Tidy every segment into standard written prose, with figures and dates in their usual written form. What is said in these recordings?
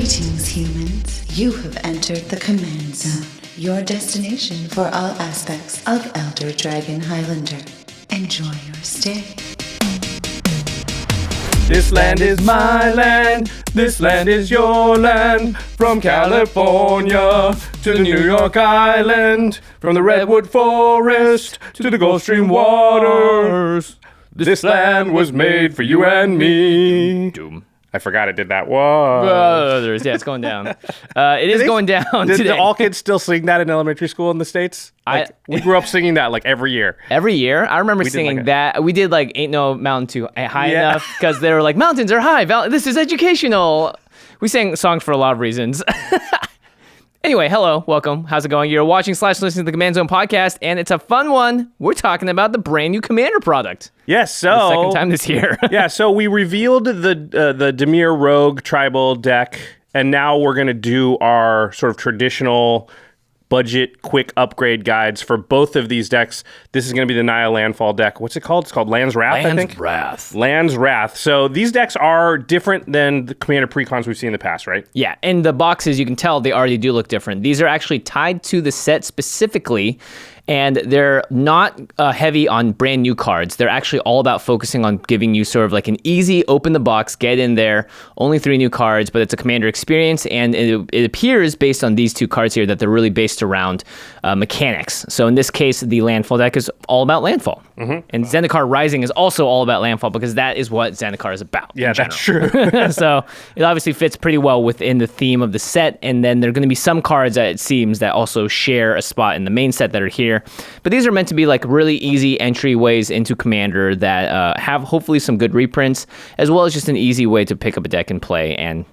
Greetings, humans. You have entered the Command Zone, your destination for all aspects of Elder Dragon Highlander. Enjoy your stay. This land is my land, this land is your land. From California to the New York Island, from the Redwood Forest to the Gulf Stream waters. This land was made for you and me. Doom. I forgot it did that. Whoa. Yeah, it's going down. It is going down Did today. all kids still sing that in elementary school in the States? We grew up singing that like every year. Every year? I remember singing that. We did like Ain't No Mountain Too High Enough because they were like, mountains are high. This is educational. We sang songs for a lot of reasons. Anyway, hello, welcome. How's it going? You're watching / listening to the Command Zone podcast, and it's a fun one. We're talking about the brand new Commander product. Yes, so the second time this year. Yeah, so we revealed the Dimir Rogue tribal deck, and now we're going to do our sort of traditional budget quick upgrade guides for both of these decks. This is going to be the Naya Landfall deck. What's it called? It's called Land's Wrath, I think? Land's Wrath. So these decks are different than the Commander precons we've seen in the past, right? Yeah, and the boxes, you can tell they already do look different. These are actually tied to the set specifically, and they're not heavy on brand new cards. They're actually all about focusing on giving you sort of like an easy open the box, get in there, only 3 new cards, but it's a Commander experience, and it appears based on these 2 cards here that they're really based around mechanics. So in this case, the Landfall deck is all about landfall. Mm-hmm. And Zendikar Rising is also all about landfall because that is what Zendikar is about. Yeah, that's true. So it obviously fits pretty well within the theme of the set, and then there are going to be some cards that it seems that also share a spot in the main set that are here. But these are meant to be like really easy entryways into Commander that have hopefully some good reprints, as well as just an easy way to pick up a deck and play and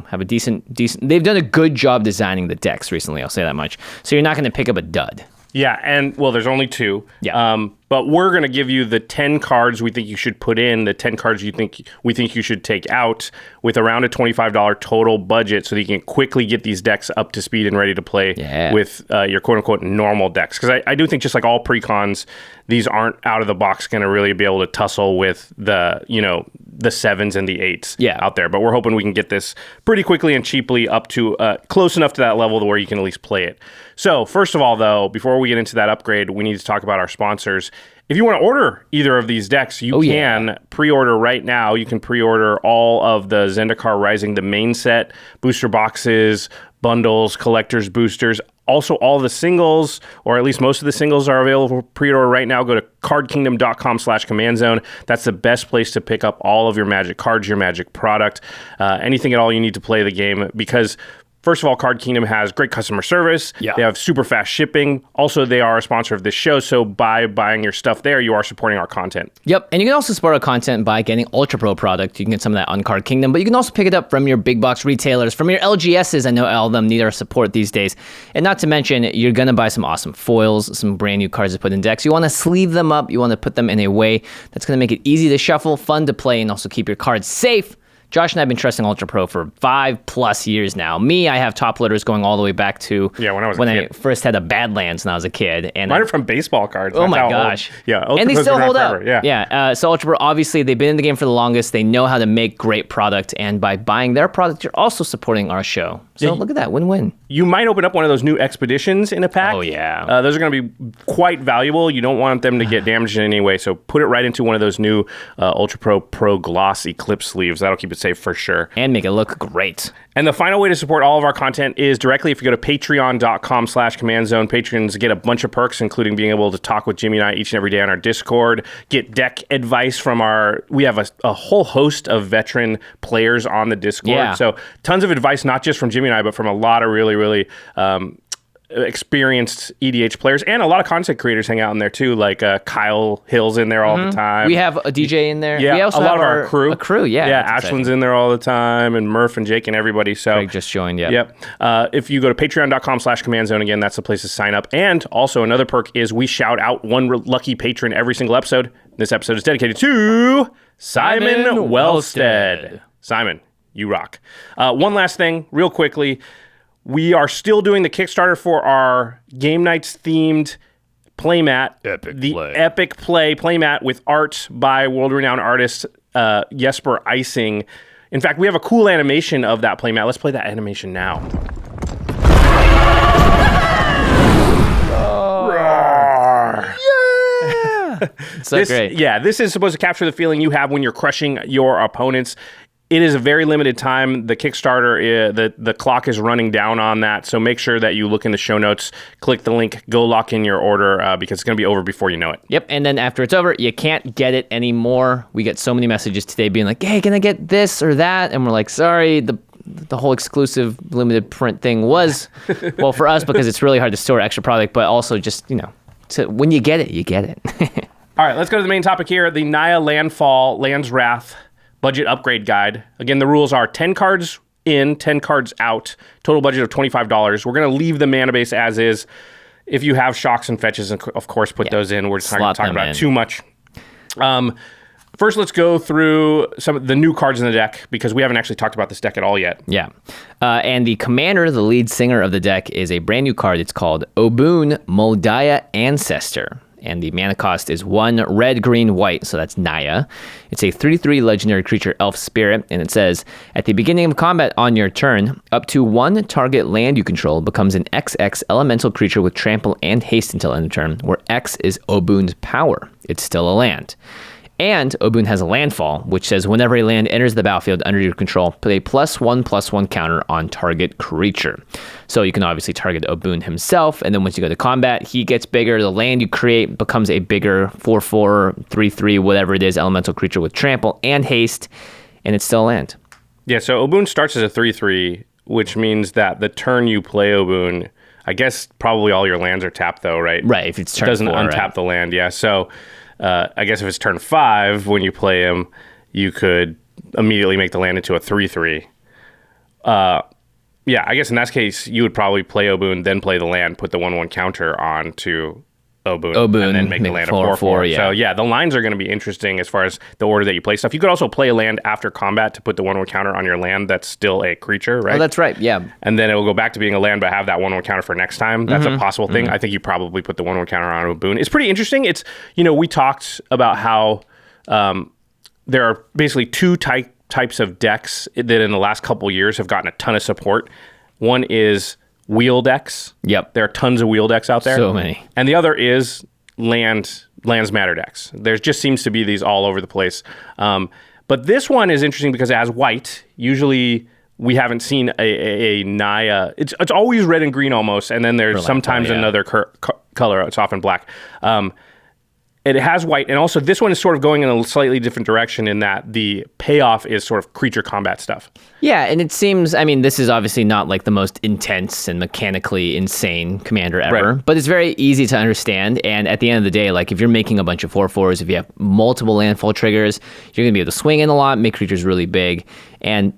have a decent. They've done a good job designing the decks recently. I'll say that much. So you're not going to pick up a dud. Yeah, and well, there's only 2. Yeah. But we're going to give you the 10 cards we think you should put in, the 10 cards we think you should take out with around a $25 total budget so that you can quickly get these decks up to speed and ready to play with your quote-unquote normal decks. Because I do think just like all precons, these aren't out of the box going to really be able to tussle with the 7s and the 8s out there. But we're hoping we can get this pretty quickly and cheaply up to close enough to that level to where you can at least play it. So first of all, though, before we get into that upgrade, we need to talk about our sponsors. If you want to order either of these decks, you can pre-order right now. You can pre-order all of the Zendikar Rising, the main set, booster boxes, bundles, collectors, boosters. Also, all the singles, or at least most of the singles, are available for pre-order right now. Go to cardkingdom.com/commandzone. That's the best place to pick up all of your Magic cards, your Magic product, anything at all you need to play the game. Because first of all, Card Kingdom has great customer service. Yeah. They have super fast shipping. Also, they are a sponsor of this show, so by buying your stuff there, you are supporting our content. Yep, and you can also support our content by getting UltraPro product. You can get some of that on Card Kingdom, but you can also pick it up from your big box retailers, from your LGSs. I know all of them need our support these days. And not to mention, you're going to buy some awesome foils, some brand new cards to put in decks. You want to sleeve them up. You want to put them in a way that's going to make it easy to shuffle, fun to play, and also keep your cards safe. Josh and I have been trusting UltraPro for 5+ years now. I have top loaders going all the way back to when I first had a Badlands when I was a kid. And mine are from baseball cards. Oh my gosh. Yeah, and they still hold up. Yeah. So UltraPro, obviously, they've been in the game for the longest. They know how to make great product. And by buying their product, you're also supporting our show. So look at that, win-win. You might open up one of those new expeditions in a pack. Oh, yeah. Those are going to be quite valuable. You don't want them to get damaged in any way. So put it right into one of those new UltraPro Pro Gloss Eclipse sleeves. That'll keep it safe for sure. And make it look great. And the final way to support all of our content is directly if you go to patreon.com/commandzone. Patrons get a bunch of perks, including being able to talk with Jimmy and I each and every day on our Discord, get deck advice from we have a whole host of veteran players on the Discord. Yeah. So tons of advice, not just from Jimmy and I, but from a lot of really, really experienced EDH players, and a lot of content creators hang out in there too, like Kyle Hill's in there all the time. We have a DJ in there. Yeah, we also a lot have of our crew. A crew, yeah. Yeah, Ashland's in there all the time, and Murph and Jake and everybody. So Craig just joined, yeah. Yep. If you go to patreon.com/commandzone, again, that's the place to sign up. And also another perk is we shout out one lucky patron every single episode. This episode is dedicated to Simon Wellstead. Simon, you rock. One last thing, real quickly. We are still doing the Kickstarter for our Game Nights themed playmat. Epic Play playmat with art by world-renowned artist Jesper Eising. In fact, we have a cool animation of that playmat. Let's play that animation now. So great. Yeah, this is supposed to capture the feeling you have when you're crushing your opponents. It is a very limited time. The Kickstarter, the clock is running down on that, so make sure that you look in the show notes, click the link, go lock in your order, because it's going to be over before you know it. Yep, and then after it's over, you can't get it anymore. We get so many messages today being like, hey, can I get this or that? And we're like, sorry, the whole exclusive limited print thing was, well, for us, because it's really hard to store extra product, but also just, when you get it, you get it. All right, let's go to the main topic here, the Naya Landfall, Land's Wrath budget upgrade guide. Again, the rules are 10 cards in, 10 cards out, total budget of $25. We're going to leave the mana base as is. If you have shocks and fetches, of course, put those in. We're just not going to talk about it too much. First, let's go through some of the new cards in the deck, because we haven't actually talked about this deck at all yet. Yeah. And the commander, the lead singer of the deck, is a brand new card. It's called Obun Moldaya Ancestor. And the mana cost is 1 red, green, white, so that's Naya. It's a 3/3 legendary creature, Elf Spirit, and it says, at the beginning of combat on your turn, up to 1 target land you control becomes an XX elemental creature with trample and haste until end of turn, where X is Obun's power. It's still a land. And Obun has a landfall, which says whenever a land enters the battlefield under your control, put a +1/+1 counter on target creature. So you can obviously target Obun himself, and then once you go to combat, he gets bigger. The land you create becomes a bigger 4/4, 3/3, whatever it is, elemental creature with trample and haste, and it's still a land. Yeah, so Obun starts as a 3/3, which means that the turn you play Obun, I guess probably all your lands are tapped though, right? Right, if it's turn 4, it doesn't untap the land, yeah. So I guess if it's turn 5, when you play him, you could immediately make the land into a 3/3. Yeah, I guess in that case, you would probably play Obun, then play the land, put the 1/1 counter onto Obun, and then make the land a 4/4. Yeah. So yeah, the lines are going to be interesting as far as the order that you play stuff. You could also play a land after combat to put the 1/1 counter on your land that's still a creature, right? Oh, that's right, yeah. And then it will go back to being a land, but have that 1/1 counter for next time. That's a possible thing. I think you probably put the 1/1 counter on Obun. It's pretty interesting. It's, we talked about how there are basically two types of decks that in the last couple years have gotten a ton of support. One is wheel decks. Yep. There are tons of wheel decks out there. So many. And the other is Lands Matter decks. There just seems to be these all over the place. But this one is interesting because it has white. Usually we haven't seen a Naya. It's always red and green almost, and then there's sometimes another color. It's often black. It has white, and also this one is sort of going in a slightly different direction in that the payoff is sort of creature combat stuff. Yeah, and it seems, this is obviously not like the most intense and mechanically insane commander ever, right, but it's very easy to understand, and at the end of the day, like if you're making a bunch of 4/4s, if you have multiple landfall triggers, you're going to be able to swing in a lot, make creatures really big, and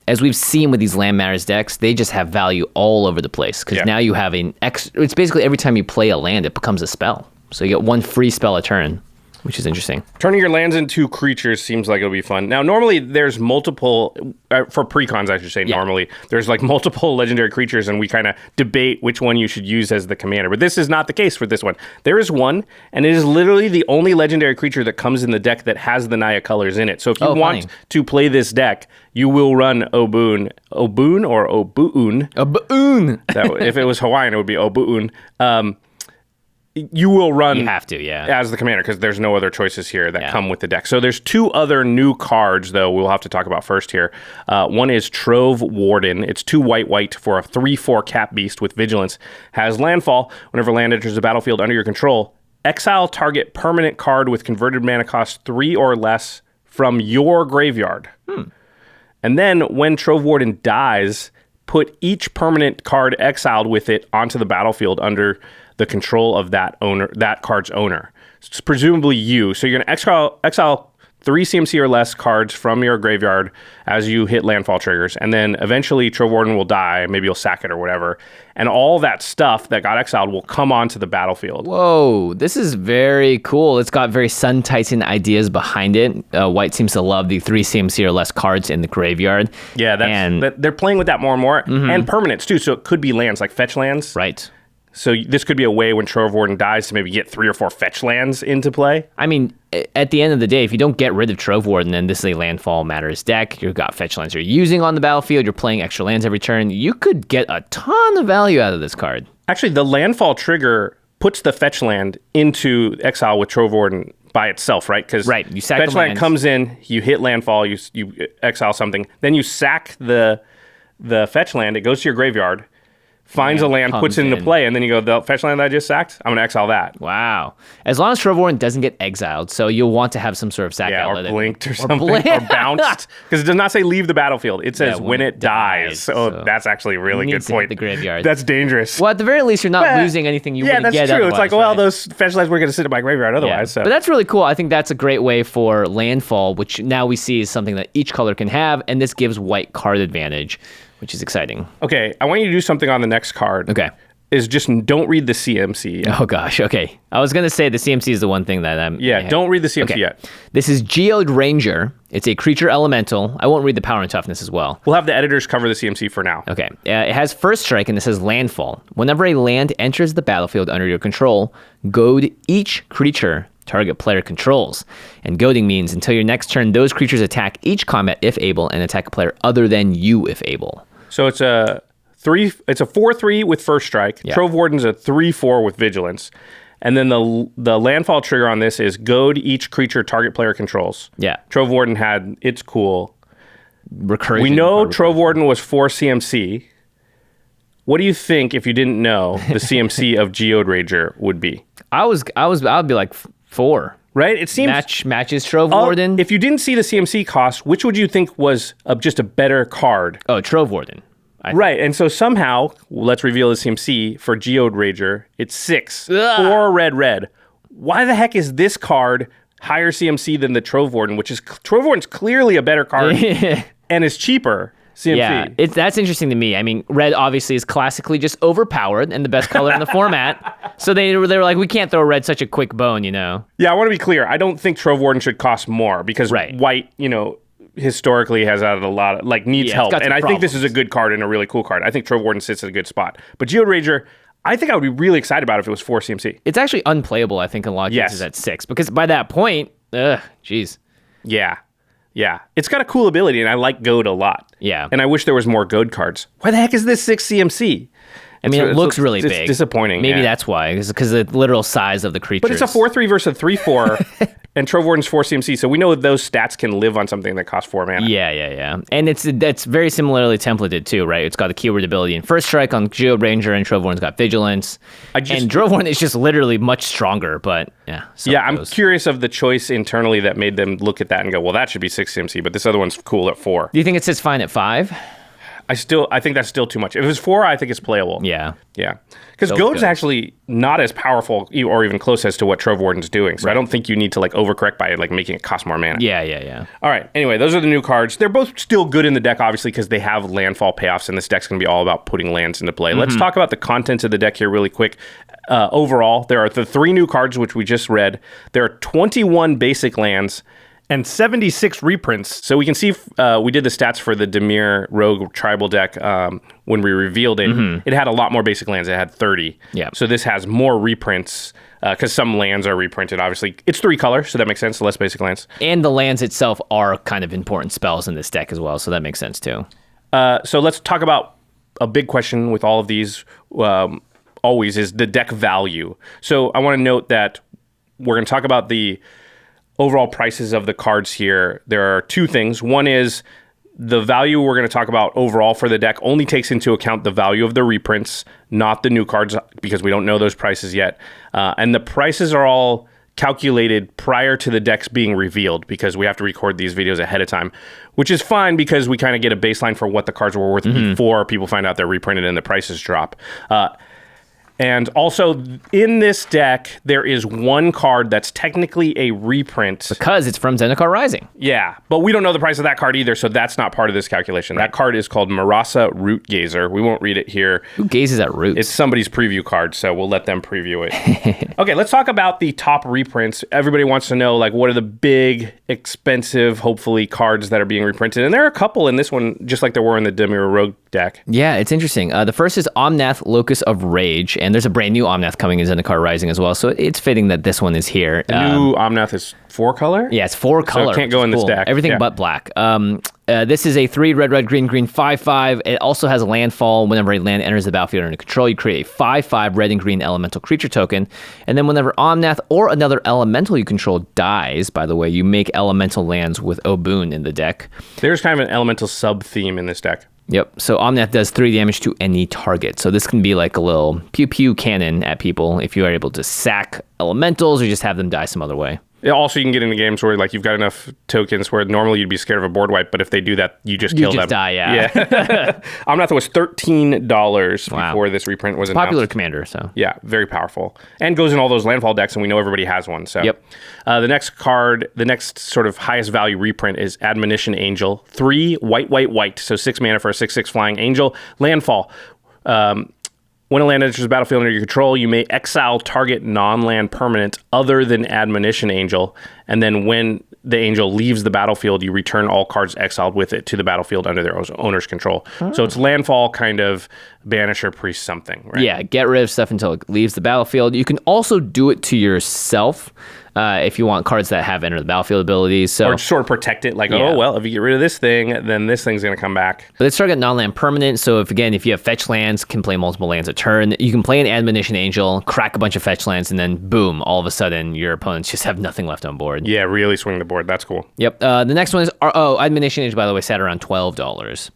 as we've seen with these Land Matters decks, they just have value all over the place, because now you have it's basically every time you play a land, it becomes a spell. So you get 1 free spell a turn, which is interesting. Turning your lands into creatures seems like it'll be fun. Now, normally there's multiple, for precons, I should say, normally, there's like multiple legendary creatures, and we kind of debate which one you should use as the commander. But this is not the case for this one. There is one, and it is literally the only legendary creature that comes in the deck that has the Naya colors in it. So if you want to play this deck, you will run Obun. Obun or Obuun? Obuun! If it was Hawaiian, it would be Obuun. You will run you have to, as the commander, because there's no other choices here that come with the deck. So there's 2 other new cards, though, we'll have to talk about first here. One is Trove Warden. It's 2 white for a 3/4 cap beast with vigilance. Has landfall. Whenever land enters the battlefield under your control, exile target permanent card with converted mana cost 3 or less from your graveyard. And then when Trove Warden dies, put each permanent card exiled with it onto the battlefield under the control of that card's owner. It's presumably you. So you're going to exile 3 CMC or less cards from your graveyard as you hit landfall triggers, and then eventually Trove Warden will die. Maybe you'll sack it or whatever, and all that stuff that got exiled will come onto the battlefield. Whoa, this is very cool. It's got very Sun Titan ideas behind it. White seems to love the 3 CMC or less cards in the graveyard. Yeah, they're playing with that more and more, and permanents too. So it could be lands like fetch lands. Right. So this could be a way when Trove Warden dies to maybe get 3 or 4 fetch lands into play. I mean, at the end of the day, if you don't get rid of Trove Warden, then this is a Landfall Matters deck. You've got fetch lands you're using on the battlefield. You're playing extra lands every turn. You could get a ton of value out of this card. Actually, the Landfall trigger puts the fetch land into exile with Trove Warden by itself, right? Because you sack fetch the land land. comes in, you hit landfall, you exile something, then you sack the fetch land. It goes to your graveyard, finds a land, puts it into play, and then you go, the fetch land that I just sacked, I'm going to exile that. Wow. As long as Trove Warden doesn't get exiled, so you'll want to have some sort of sack outlet. Or blinked or something, or bounced. Because it does not say leave the battlefield. It says when it dies. So that's actually a really good point. The graveyard. That's dangerous. Well, at the very least, you're not losing anything you wouldn't get Yeah, that's true. It's like, well, right? those fetch lands were going to sit in my graveyard otherwise. So. But that's really cool. I think that's a great way for Landfall, which now we see is something that each color can have, and this gives white card advantage, which is exciting. Okay, I want you to do something on the next card. Okay. Is just don't read the CMC. Oh, gosh. Okay. I was going to say the CMC is the one thing that I'm... Yeah, don't read the CMC yet. This is Geode Ranger. It's a creature elemental. I won't read the power and toughness as well. We'll have the editors cover the CMC for now. Okay. It has first strike, and this says Landfall. Whenever a land enters the battlefield under your control, goad each creature target player controls. And goading means until your next turn, those creatures attack each combat if able and attack a player other than you if able. So it's a 4/3 with first strike. Yeah. Trove Warden's a 3/4 with vigilance. And then the landfall trigger on this is goad each creature target player controls. Yeah. Trove Warden it's cool. Recursion. We know Trove Warden was 4 CMC. What do you think, if you didn't know, the CMC of Geode Ranger would be? I'd be like 4. Right? It seems matches Trove Warden. If you didn't see the CMC cost, which would you think was just a better card? Oh, Trove Warden. Right, and so somehow, let's reveal the CMC for Geode Ranger. It's 6. Ugh. 4 red. Why the heck is this card higher CMC than the Trove Warden, which is Trove Warden's clearly a better card and is cheaper CMC? Yeah, that's interesting to me. I mean, red obviously is classically just overpowered and the best color in the format. So they were like, we can't throw red such a quick bone, you know? Yeah, I want to be clear. I don't think Trove Warden should cost more because white, historically has had a lot of, needs help. And I think this is a good card and a really cool card. I think Trove Warden sits at a good spot. But Geode Ranger, I think I would be really excited about it if it was 4 CMC. It's actually unplayable, I think, in a lot of cases at 6. Because by that point, geez. Yeah. It's got a cool ability, and I like Goad a lot. Yeah. And I wish there was more Goad cards. Why the heck is this 6 CMC? I mean, it looks really big. It's disappointing. Maybe that's why, because the literal size of the creatures. But it's a 4/3 versus a 3/4, and Trove Warden's 4 CMC, so we know those stats can live on something that costs 4 mana. Yeah. And that's very similarly templated too, right? It's got the keyword ability in first strike on Geode Ranger, and Trove Warden's got vigilance. And Trove Warden is just literally much stronger, but yeah. I'm curious of the choice internally that made them look at that and go, well, that should be 6 CMC, but this other one's cool at 4. Do you think it sits fine at 5? I think that's still too much. If it was 4, I think it's playable. Yeah. Because Goad's actually not as powerful or even close as to what Trove Warden's doing. So I don't think you need to overcorrect by making it cost more mana. Yeah. All right. Anyway, those are the new cards. They're both still good in the deck, obviously, because they have landfall payoffs, and this deck's going to be all about putting lands into play. Let's talk about the contents of the deck here really quick. Overall, there are the 3 new cards, which we just read. There are 21 basic lands and 76 reprints. So we can see we did the stats for the Dimir Rogue Tribal deck when we revealed it. It had a lot more basic lands. It had 30. Yeah. So this has more reprints because some lands are reprinted, obviously. It's 3 color, so that makes sense. Less basic lands. And the lands itself are kind of important spells in this deck as well, so that makes sense too. So let's talk about a big question with all of these always is the deck value. So I want to note that we're going to talk about the overall prices of the cards here. There are 2 things. One is the value we're going to talk about overall for the deck only takes into account the value of the reprints, not the new cards, because we don't know those prices yet. And the prices are all calculated prior to the decks being revealed because we have to record these videos ahead of time, which is fine because we kind of get a baseline for what the cards were worth before people find out they're reprinted and the prices drop. And also, in this deck, there is 1 card that's technically a reprint. Because it's from Zendikar Rising. Yeah, but we don't know the price of that card either, so that's not part of this calculation. Right. That card is called Marasa Root Gazer. We won't read it here. Who gazes at roots? It's somebody's preview card, so we'll let them preview it. Okay, let's talk about the top reprints. Everybody wants to know, what are the big, expensive, hopefully, cards that are being reprinted? And there are a couple in this one, just like there were in the Dimir Rogue deck. Yeah, it's interesting. The first is Omnath, Locus of Rage, And there's a brand new Omnath coming in Zendikar Rising as well. So it's fitting that this one is here. The new Omnath is 4-color? Yeah, it's 4-color. So it can't go in this deck. Everything but black. This is a 3 red, red, green, green, 5/5. It also has a landfall. Whenever a land enters the battlefield under control, you create a 5/5 red and green elemental creature token. And then whenever Omnath or another elemental you control dies, by the way, you make elemental lands with Obun in the deck. There's kind of an elemental sub-theme in this deck. Yep. So Omnath does 3 damage to any target. So this can be like a little pew-pew cannon at people if you are able to sack elementals or just have them die some other way. Also, you can get into games where like you've got enough tokens where normally you'd be scared of a board wipe, but if they do that, you just kill them. You just die, yeah. Omnath was $13 before this reprint was announced. Popular commander, so. Yeah, very powerful. And goes in all those landfall decks, and we know everybody has one. So yep. The next card, the next sort of highest value reprint is Admonition Angel. 3 white, white, white. So 6 mana for a 6/6 flying angel. Landfall. When a land enters the battlefield under your control, you may exile target non-land permanent other than Admonition Angel. And then when the angel leaves the battlefield, you return all cards exiled with it to the battlefield under their owner's control. Oh. So it's landfall, kind of banisher, priest, something, right? Yeah, get rid of stuff until it leaves the battlefield. You can also do it to yourself. If you want cards that have enter the battlefield abilities. So, or sort of protect it, like, oh, well, if you get rid of this thing, then this thing's going to come back. But it's target non-land permanent, so if you have fetch lands, can play multiple lands a turn. You can play an Admonition Angel, crack a bunch of fetch lands, and then boom, all of a sudden, your opponents just have nothing left on board. Yeah, really swing the board. That's cool. Yep. The next one is, Admonition Angel, by the way, sat around $12.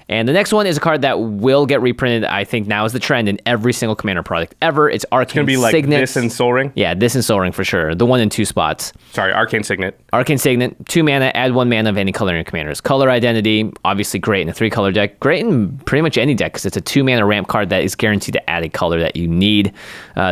And the next one is a card that will get reprinted. I think now is the trend in every single Commander product ever. It's Arcane Signet. It's going to be like this and Sol Ring? Yeah, this and Sol Ring for sure. The 1 and 2 spots. Sorry, Arcane Signet. Arcane Signet, 2 mana, add 1 mana of any color in your commander's color identity. Obviously great in a 3-color deck. Great in pretty much any deck because it's a 2 mana ramp card that is guaranteed to add a color that you need.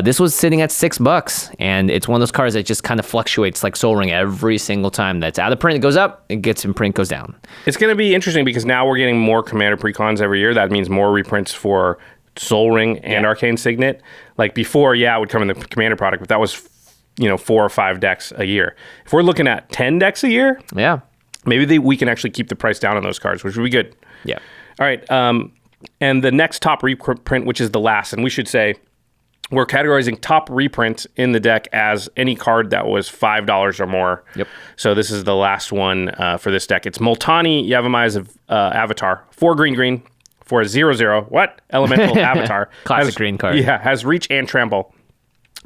This was sitting at $6, and it's one of those cards that just kind of fluctuates like Sol Ring every single time that's out of print. It goes up, it gets in print, goes down. It's going to be interesting because now we're getting more Commander precons every year. That means more reprints for Sol Ring and Arcane Signet. Like before, it would come in the Commander product, but that was 4 or 5 decks a year. If we're looking at 10 decks a year, maybe we can actually keep the price down on those cards, which would be good. Yeah. All right. And the next top reprint, which is the last, and we should say we're categorizing top reprints in the deck as any card that was $5 or more. Yep. So this is the last one for this deck. It's Multani Yavimai's Avatar, 4 green, green. For a 0/0, elemental avatar. Classic green card. Yeah, has reach and trample.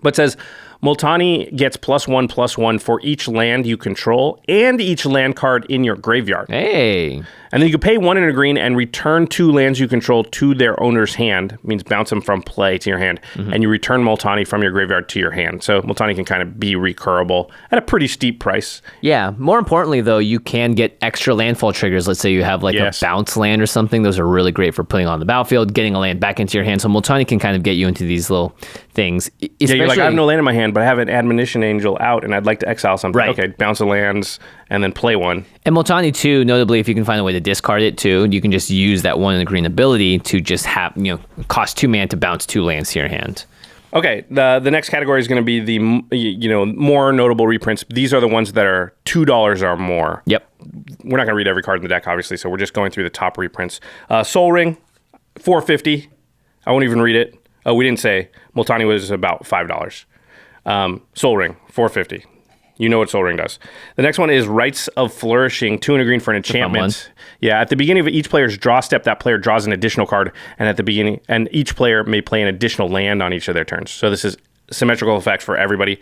But says Multani gets +1/+1 for each land you control and each land card in your graveyard. Hey. And then you can pay 1 and a green and return 2 lands you control to their owner's hand. Means bounce them from play to your hand. Mm-hmm. And you return Multani from your graveyard to your hand. So Multani can kind of be recurable at a pretty steep price. Yeah. More importantly, though, you can get extra landfall triggers. Let's say you have like a bounce land or something. Those are really great for putting on the battlefield, getting a land back into your hand. So Multani can kind of get you into these little things. You're like, I have no land in my hand, but I have an Admonition Angel out and I'd like to exile something. Right. Okay, bounce the lands and then play one. And Multani, too, notably, if you can find a way to discard it, too, you can just use that 1 in the green ability to just have, cost 2 mana to bounce 2 lands to your hand. Okay, the next category is going to be the more notable reprints. These are the ones that are $2 or more. Yep. We're not going to read every card in the deck, obviously, so we're just going through the top reprints. Sol Ring, $4.50. I won't even read it. Oh, we didn't say Multani was about $5. Sol Ring, $4.50. You know what Sol Ring does. The next one is Rites of Flourishing, 2 and a green for an enchantment. Yeah, at the beginning of each player's draw step, that player draws an additional card, and each player may play an additional land on each of their turns. So this is symmetrical effect for everybody.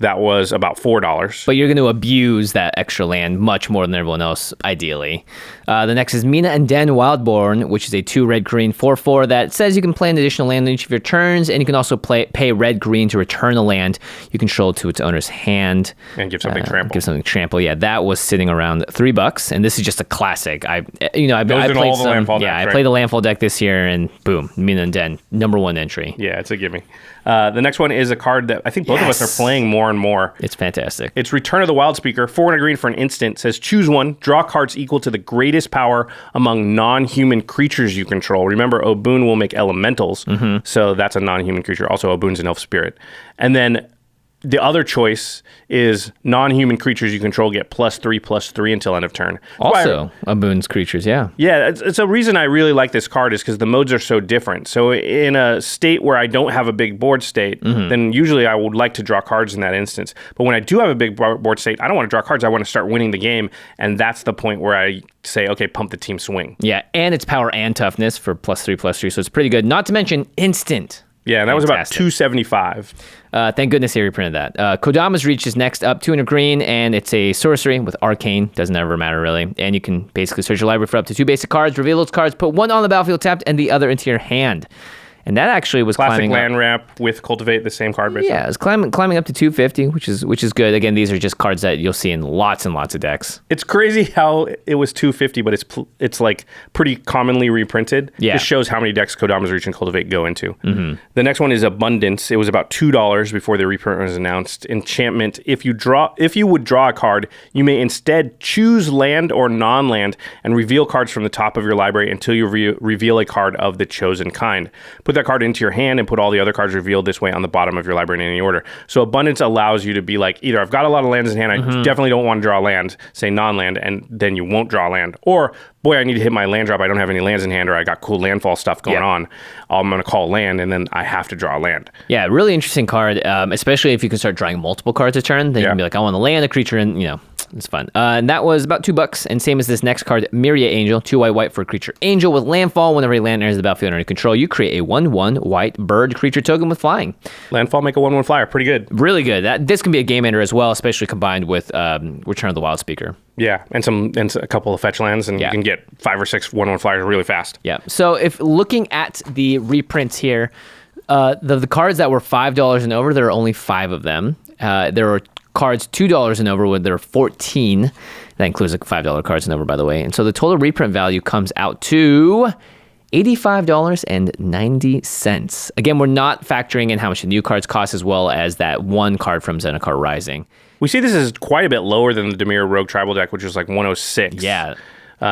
That was about $4. But you're going to abuse that extra land much more than everyone else, ideally. The next is Mina and Den Wildborn, which is a 2 red-green 4/4 that says you can play an additional land on each of your turns, and you can also pay red-green to return a land you control to its owner's hand. And give something trample. Give something trample. Yeah, that was sitting around $3, and this is just a classic. I played I played the landfall deck this year, and boom, Mina and Den, #1 entry. Yeah, it's a gimme. The next one is a card that I think both of us are playing more and more. It's fantastic. It's Return of the Wild Speaker, 4 and a green for an instant. Says choose one, draw cards equal to the greatest power among non-human creatures you control. Remember, Obun will make elementals, so that's a non-human creature. Also, Obun's an elf spirit. And then the other choice is non-human creatures you control get +3/+3 until end of turn. Also, Aboon's creatures, yeah. Yeah, it's a reason I really like this card is because the modes are so different. So in a state where I don't have a big board state, then usually I would like to draw cards in that instance. But when I do have a big board state, I don't want to draw cards. I want to start winning the game, and that's the point where I say, okay, pump the team swing. Yeah, and it's power and toughness for +3/+3, so it's pretty good. Not to mention instant. Yeah, and that was about $275. Thank goodness they reprinted that. Kodama's Reach is next up, 200 green, and it's a sorcery with Arcane. Doesn't ever matter, really. And you can basically search your library for up to 2 basic cards, reveal those cards, put one on the battlefield tapped, and the other into your hand. And that actually was classic climbing land up. ramp with Cultivate, the same card basically. Yeah, it's climbing up to 250, which is good. Again, these are just cards that you'll see in lots and lots of decks. It's crazy how it was 250, but it's like pretty commonly reprinted. Yeah. Just shows how many decks Kodama's Reach and Cultivate go into. The next one is Abundance. It was about $2 before the reprint was announced. Enchantment. If you would draw a card, you may instead choose land or non-land and reveal cards from the top of your library until you reveal a card of the chosen kind. Put that card into your hand and put all the other cards revealed this way on the bottom of your library in any order. So Abundance allows you to be like, either I've got a lot of lands in hand, I definitely don't want to draw land, say non-land, and then you won't draw land. Or, boy, I need to hit my land drop, I don't have any lands in hand, or I got cool landfall stuff going on. I'm going to call land, and then I have to draw land. Yeah, really interesting card, especially if you can start drawing multiple cards a turn. Then you can be like, I want to land a creature, and, it's fun. And that was about $2. And same as this next card, Myria Angel, 2 white for creature angel with landfall. Whenever a land enters the battlefield under control, you create a 1/1 white bird creature token with flying. Landfall, make a 1/1 flyer. Pretty good. Really good. This can be a game ender as well, especially combined with Return of the Wild Speaker. Yeah, and a couple of fetch lands, and you can get 5 or 6 1/1 flyers really fast. Yeah. So if looking at the reprints here, the cards that were $5 and over, there are only 5 of them. There are cards $2 and over, where there are 14. That includes the $5 cards and over, by the way. And so the total reprint value comes out to $85.90. Again, we're not factoring in how much the new cards cost, as well as that one card from Zendikar Rising. We see this is quite a bit lower than the Dimir Rogue Tribal deck, which was like 106. Yeah.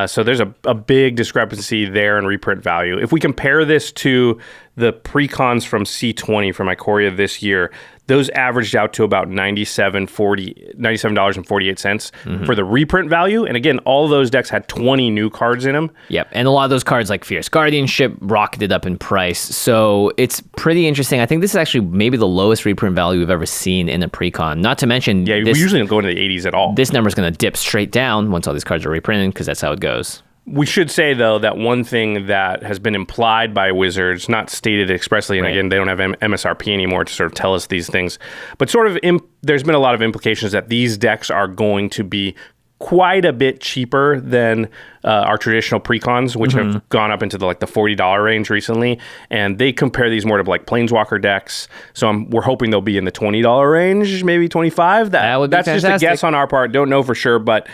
So there's a big discrepancy there in reprint value. If we compare this to the precons from C20 from Ikoria this year, those averaged out to about $97.48 for the reprint value. And again, all of those decks had 20 new cards in them. Yep. And a lot of those cards like Fierce Guardianship rocketed up in price. So it's pretty interesting. I think this is actually maybe the lowest reprint value we've ever seen in a precon. Not to mention... Yeah, we usually don't go into the 80s at all. This number is going to dip straight down once all these cards are reprinted, because that's how it goes. We should say, though, that one thing that has been implied by Wizards, not stated expressly, and again, they don't have MSRP anymore to sort of tell us these things, but sort of there's been a lot of implications that these decks are going to be quite a bit cheaper than our traditional precons, which have gone up into the $40 range recently, and they compare these more to like Planeswalker decks. So we're hoping they'll be in the $20 range, maybe $25. That would be that's fantastic. Just a guess on our part. Don't know for sure, but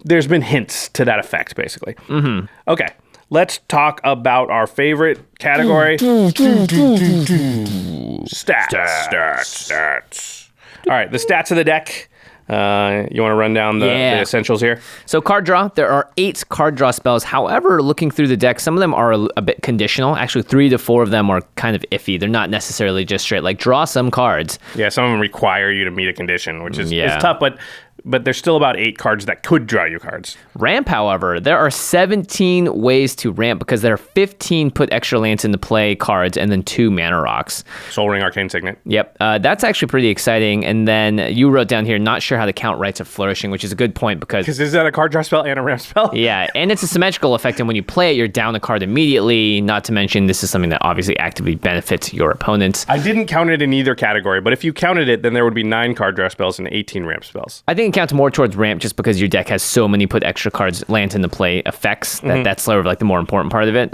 there's been hints to that effect, basically. Okay, let's talk about our favorite category. Stats. All right, the stats of the deck. You want to run down the essentials here? So card draw, there are 8 card draw spells. However, looking through the deck, some of them are a bit conditional. Actually, 3 to 4 of them are kind of iffy. They're not necessarily just straight, like draw some cards. Yeah, some of them require you to meet a condition, which is it's tough, but there's still about 8 cards that could draw you cards. Ramp, however, there are 17 ways to ramp, because there are 15 put extra lands into play cards and then 2 mana rocks. Soul Ring, Arcane Signet. Yep, that's actually pretty exciting. And then you wrote down here, not sure how the count rights of Flourishing, which is a good point, because is that a card draw spell and a ramp spell? Yeah, and it's a symmetrical effect, and when you play it, you're down a card immediately. Not to mention, this is something that obviously actively benefits your opponents. I didn't count it in either category, but if you counted it, then there would be 9 card draw spells and 18 ramp spells. I think it counts more towards ramp, just because your deck has so many put extra cards lands into play effects that's sort of like the more important part of it.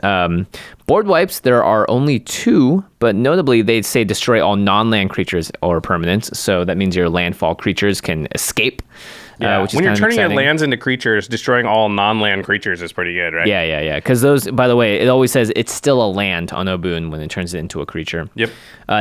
Board wipes, there are only 2, but notably they say destroy all non-land creatures or permanents, so that means your landfall creatures can escape. Yeah, which is when you're turning exciting. your lands into creatures, destroring all non-land creatures is pretty good, right? Yeah. Because those, by the way, it always says it's still a land on Oboon when it turns it into a creature. Yep.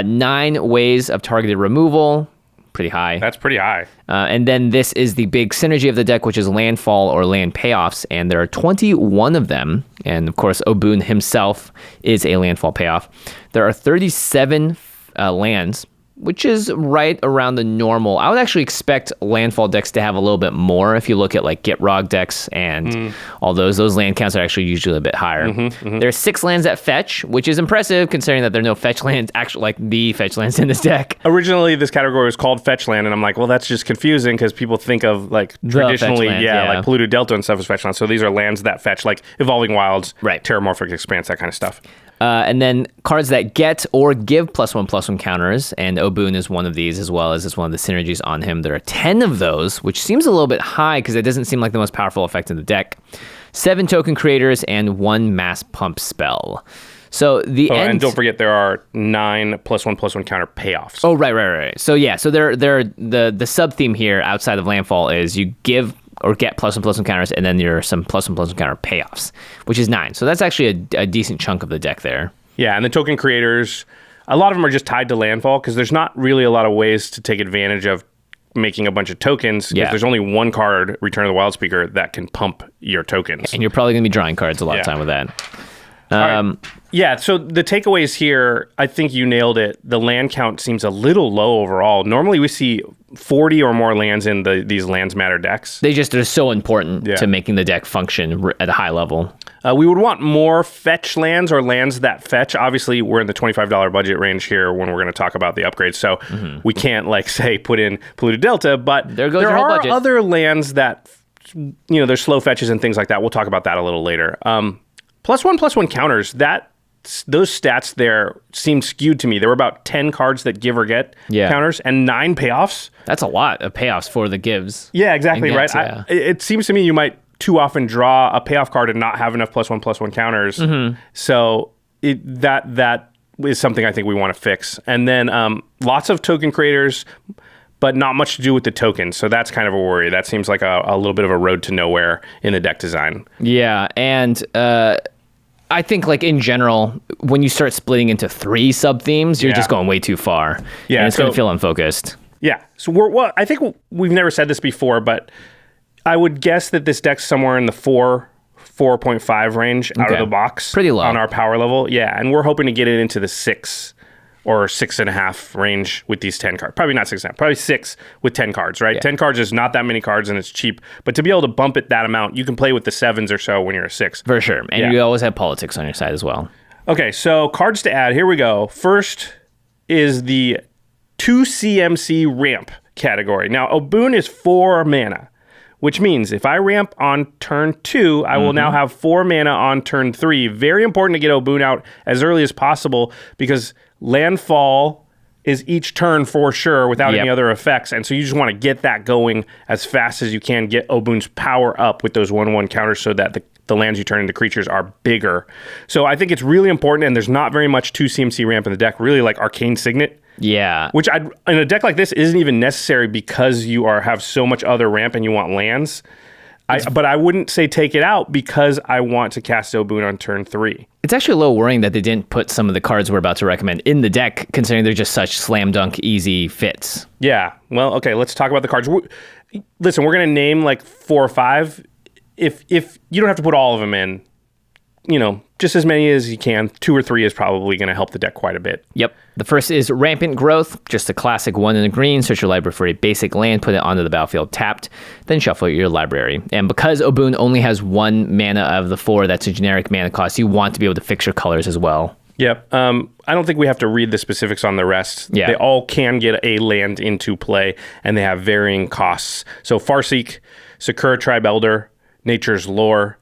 9 ways of targeted removal. Pretty high. That's pretty high. And then this is the big synergy of the deck, which is landfall or land payoffs, and there are 21 of them. And of course, Oboon himself is a landfall payoff. There are 37 lands which is right around the normal. I would actually expect landfall decks to have a little bit more if you look at like Get Rog decks and all those. Those land counts are actually usually a bit higher. There's 6 lands that fetch, which is impressive considering that there are no fetch lands, actually like the fetch lands in this deck. Originally, this category was called Fetch Land, and I'm like, well, that's just confusing because people think of like traditionally, land, like Polluted Delta and stuff as fetch land. So these are lands that fetch, like Evolving Wilds, Terramorphic Expanse, that kind of stuff. And then cards that get or give +1/+1 counters, and Obun is one of these, as well as it's one of the synergies on him. There are 10 of those, which seems a little bit high because it doesn't seem like the most powerful effect in the deck. 7 token creators and 1 mass pump spell. So and don't forget there are 9 +1/+1 counter payoffs. Oh, right. So yeah, so the sub theme here outside of landfall is you give or get +1/+1 counters, and then there are some +1/+1 counter payoffs, which is 9. So that's actually a decent chunk of the deck there. Yeah, and the token creators, a lot of them are just tied to landfall because there's not really a lot of ways to take advantage of making a bunch of tokens. If there's only one card, Return of the Wild Speaker, that can pump your tokens. And you're probably going to be drawing cards a lot of time with that. Yeah, so the takeaways here, I think you nailed it. The land count seems a little low overall. Normally we see 40 or more lands in these Lands Matter decks. They just are so important to making the deck function at a high level. We would want more fetch lands or lands that fetch. Obviously, we're in the $25 budget range here when we're going to talk about the upgrades. So we can't, like, say, put in Polluted Delta, but there are other lands that, they're slow fetches and things like that. We'll talk about that a little later. +1/+1 counters, those stats there seem skewed to me. There were about 10 cards that give or get counters and 9 payoffs. That's a lot of payoffs for the gives. Yeah, exactly, right? It seems to me you might too often draw a payoff card and not have enough +1/+1 counters. So that is something I think we want to fix. And then lots of token creators, but not much to do with the tokens. So that's kind of a worry. That seems like a little bit of a road to nowhere in the deck design. Yeah, and I think, like, in general, when you start splitting into 3 sub-themes, you're just going way too far. Yeah, and it's going to feel unfocused. Yeah, so I think we've never said this before, but I would guess that this deck's somewhere in the 4.5 range out of the box. Pretty low. On our power level. Yeah, and we're hoping to get it into the 6 or 6.5 range with these 10 cards. Probably not 6.5, probably 6 with 10 cards, right? 10 cards is not that many cards and it's cheap. But to be able to bump it that amount, you can play with the 7s or so when you're a 6. For sure. And you always have politics on your side as well. Okay, so cards to add. Here we go. First is the 2 CMC ramp category. Now, Obun is 4 mana, which means if I ramp on turn 2, I will now have 4 mana on turn 3. Very important to get Obun out as early as possible because landfall is each turn for sure without any other effects. And so you just want to get that going as fast as you can, get Obun's power up with those 1/1 counters so that the lands you turn into creatures are bigger. So I think it's really important, and there's not very much 2 CMC ramp in the deck, really like Arcane Signet. Yeah. Which in a deck like this isn't even necessary because you have so much other ramp and you want lands. But I wouldn't say take it out because I want to cast Obun on turn 3. It's actually a little worrying that they didn't put some of the cards we're about to recommend in the deck, considering they're just such slam dunk easy fits. Yeah. Well, okay, let's talk about the cards. Listen, we're going to name like 4 or 5. If you don't have to put all of them in, just as many as you can. 2 or 3 is probably going to help the deck quite a bit. Yep. The first is Rampant Growth, just a classic 1 in the green. Search your library for a basic land, put it onto the battlefield tapped, then shuffle your library. And because Obun only has 1 mana of the 4, that's a generic mana cost, you want to be able to fix your colors as well. Yep. I don't think we have to read the specifics on the rest. Yeah. They all can get a land into play, and they have varying costs. So Farseek, Sakura Tribe Elder, Nature's Lore,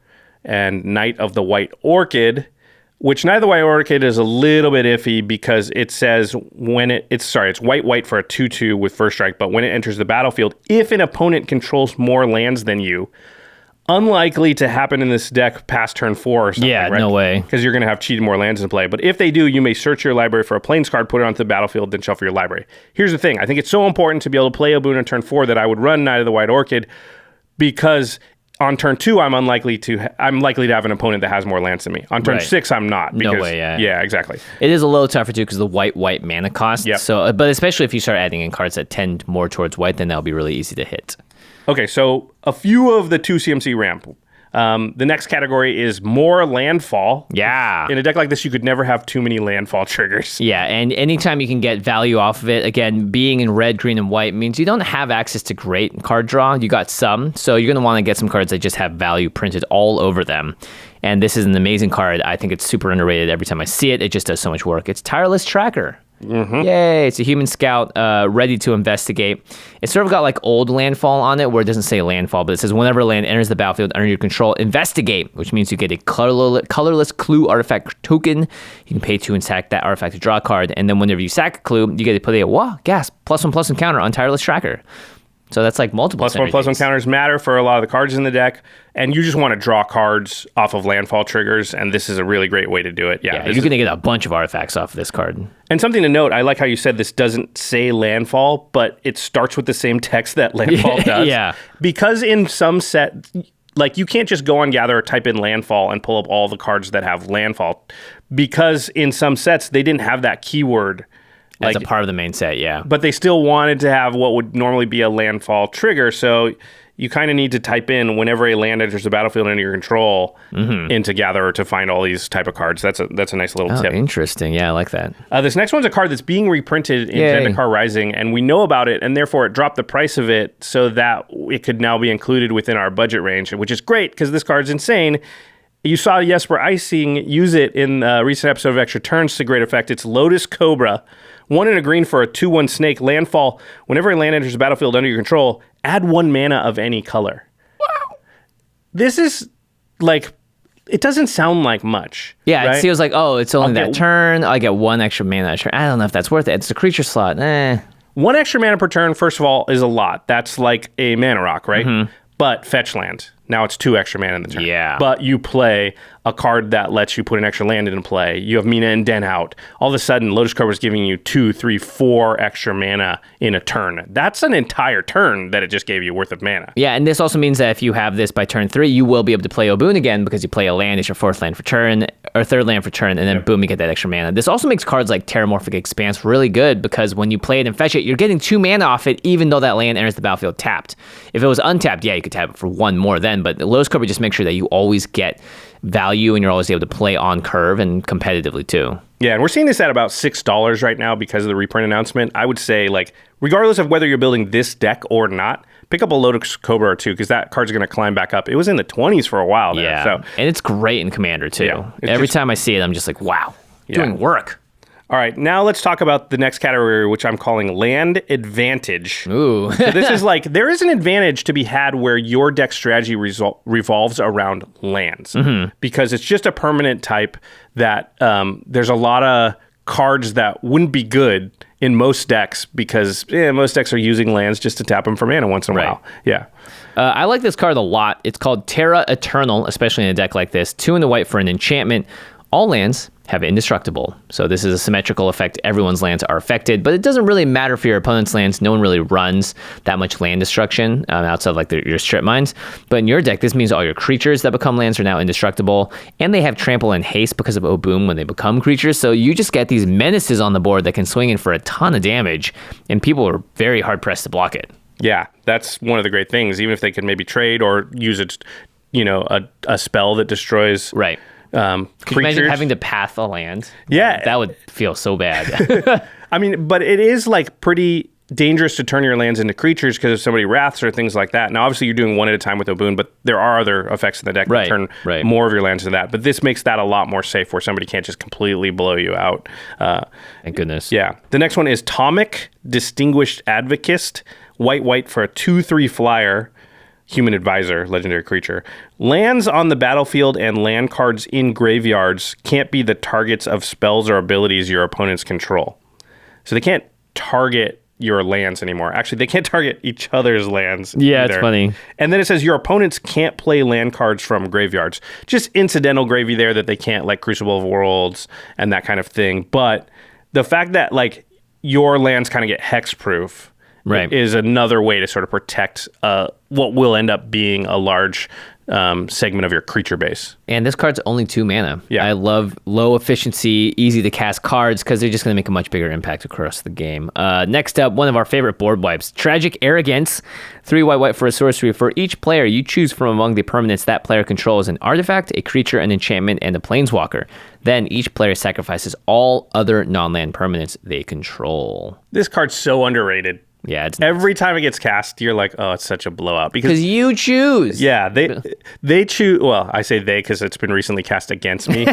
and Knight of the White Orchid, which Knight of the White Orchid is a little bit iffy because it says it's white for a 2/2 with first strike, but when it enters the battlefield, if an opponent controls more lands than you, unlikely to happen in this deck past turn 4 or something. Yeah, right? No way. Because you're going to have cheated more lands in play. But if they do, you may search your library for a plains card, put it onto the battlefield, then shuffle your library. Here's the thing. I think it's so important to be able to play Obun on turn 4 that I would run Knight of the White Orchid because on turn 2, I'm likely to have an opponent that has more lands than me. On turn 6, I'm not. Because, no way, yeah. Yeah, exactly. It is a little tougher, too, because the white mana cost. Yep. So, but especially if you start adding in cards that tend more towards white, then that'll be really easy to hit. Okay, so a few of the 2 CMC ramp. The next category is more landfall. Yeah. In a deck like this, you could never have too many landfall triggers. Yeah, and anytime you can get value off of it, again, being in red, green, and white means you don't have access to great card draw. You got some, so you're going to want to get some cards that just have value printed all over them. And this is an amazing card. I think it's super underrated. Every time I see it, it just does so much work. It's Tireless Tracker. Mm-hmm. Yay, it's a human scout ready to investigate. It's sort of got like old landfall on it where it doesn't say landfall, but it says whenever land enters the battlefield under your control, investigate, which means you get a colorless clue artifact token. You can pay 2 and sack that artifact to draw a card, and then whenever you sack a clue, you get to put a +1/+1 counter on Tireless Tracker. So that's like multiple +1/+1 counters matter for a lot of the cards in the deck, and you just want to draw cards off of landfall triggers, and this is a really great way to do it. Yeah, you're going to get a bunch of artifacts off of this card. And something to note, I like how you said this doesn't say landfall, but it starts with the same text that landfall does. Yeah. Because in some set, like you can't just go on Gather, type in landfall, and pull up all the cards that have landfall. Because in some sets, they didn't have that keyword as a part of the main set, yeah. But they still wanted to have what would normally be a landfall trigger, so you kind of need to type in whenever a land enters the battlefield under your control into Gatherer to find all these type of cards. That's a nice little tip. Interesting. Yeah, I like that. This next one's a card that's being reprinted in Zendikar Rising, and we know about it, and therefore it dropped the price of it so that it could now be included within our budget range, which is great because this card's insane. You saw Jesper Icing use it in a recent episode of Extra Turns to great effect. It's Lotus Cobra. 1 and a green for a 2/1 snake. Landfall. Whenever a land enters the battlefield under your control, add 1 mana of any color. Wow. This is like, it doesn't sound like much. Yeah, right? it feels like, oh, it's only that turn. I get 1 extra mana a turn. I don't know if that's worth it. It's a creature slot. 1 extra mana per turn, first of all, is a lot. That's like a mana rock, right? Mm-hmm. But fetch land. Now it's 2 extra mana in the turn. Yeah. But you play a card that lets you put an extra land into play. You have Mina and Den out. All of a sudden, Lotus Cobra is giving you 2, 3, 4 extra mana in a turn. That's an entire turn that it just gave you worth of mana. Yeah, and this also means that if you have this by turn 3, you will be able to play Obun again because you play a land, it's your 4th land for turn, or 3rd land for turn, and then boom, you get that extra mana. This also makes cards like Terramorphic Expanse really good because when you play it and fetch it, you're getting 2 mana off it even though that land enters the battlefield tapped. If it was untapped, yeah, you could tap it for 1 more then, but Lotus Cobra just makes sure that you always get value and you're always able to play on curve and competitively too. Yeah, and we're seeing this at about $6 right now because of the reprint announcement. I would say, like, regardless of whether you're building this deck or not, pick up a Lotus Cobra or 2 because that card's going to climb back up. It was in the 20s for a while there. Yeah, so. And it's great in Commander too. Yeah, every time I see it, I'm just like, wow, doing work. All right, now let's talk about the next category, which I'm calling Land Advantage. Ooh. So this is like, there is an advantage to be had where your deck strategy revolves around lands. Because it's just a permanent type that there's a lot of cards that wouldn't be good in most decks because most decks are using lands just to tap them for mana once in a while. Yeah. I like this card a lot. It's called Terra Eternal, especially in a deck like this. 2 in the white for an enchantment. All lands have Indestructible. So this is a symmetrical effect. Everyone's lands are affected, but it doesn't really matter for your opponent's lands. No one really runs that much land destruction outside of like your strip mines. But in your deck, this means all your creatures that become lands are now indestructible, and they have trample and haste because of Obun when they become creatures. So you just get these menaces on the board that can swing in for a ton of damage, and people are very hard pressed to block it. Yeah, that's one of the great things. Even if they could maybe trade or use it, a spell that destroys. Right. Could you imagine having to path a land? Yeah. That would feel so bad. I mean, but it is like pretty dangerous to turn your lands into creatures because if somebody wraths or things like that. Now, obviously, you're doing 1 at a time with Obun, but there are other effects in the deck that turn more of your lands into that. But this makes that a lot more safe where somebody can't just completely blow you out. Thank goodness. Yeah. The next one is Tomic, Distinguished Advocist, white for a 2/3 flyer. Human Advisor, legendary creature. Lands on the battlefield and land cards in graveyards can't be the targets of spells or abilities your opponents control. So they can't target your lands anymore. Actually, they can't target each other's lands either. It's funny. And then it says your opponents can't play land cards from graveyards. Just incidental gravy there that they can't, like Crucible of Worlds and that kind of thing. But the fact that like your lands kind of get hexproof is another way to sort of protect what will end up being a large segment of your creature base. And this card's only 2 mana. Yeah. I love low efficiency, easy to cast cards because they're just going to make a much bigger impact across the game. Next up, one of our favorite board wipes, Tragic Arrogance. 3 white for a sorcery. For each player, you choose from among the permanents that player controls an artifact, a creature, an enchantment, and a planeswalker. Then each player sacrifices all other non-land permanents they control. This card's so underrated. Yeah, it's every time it gets cast, you're like, oh, it's such a blowout because you choose. Yeah, they choose. Well, I say they because it's been recently cast against me.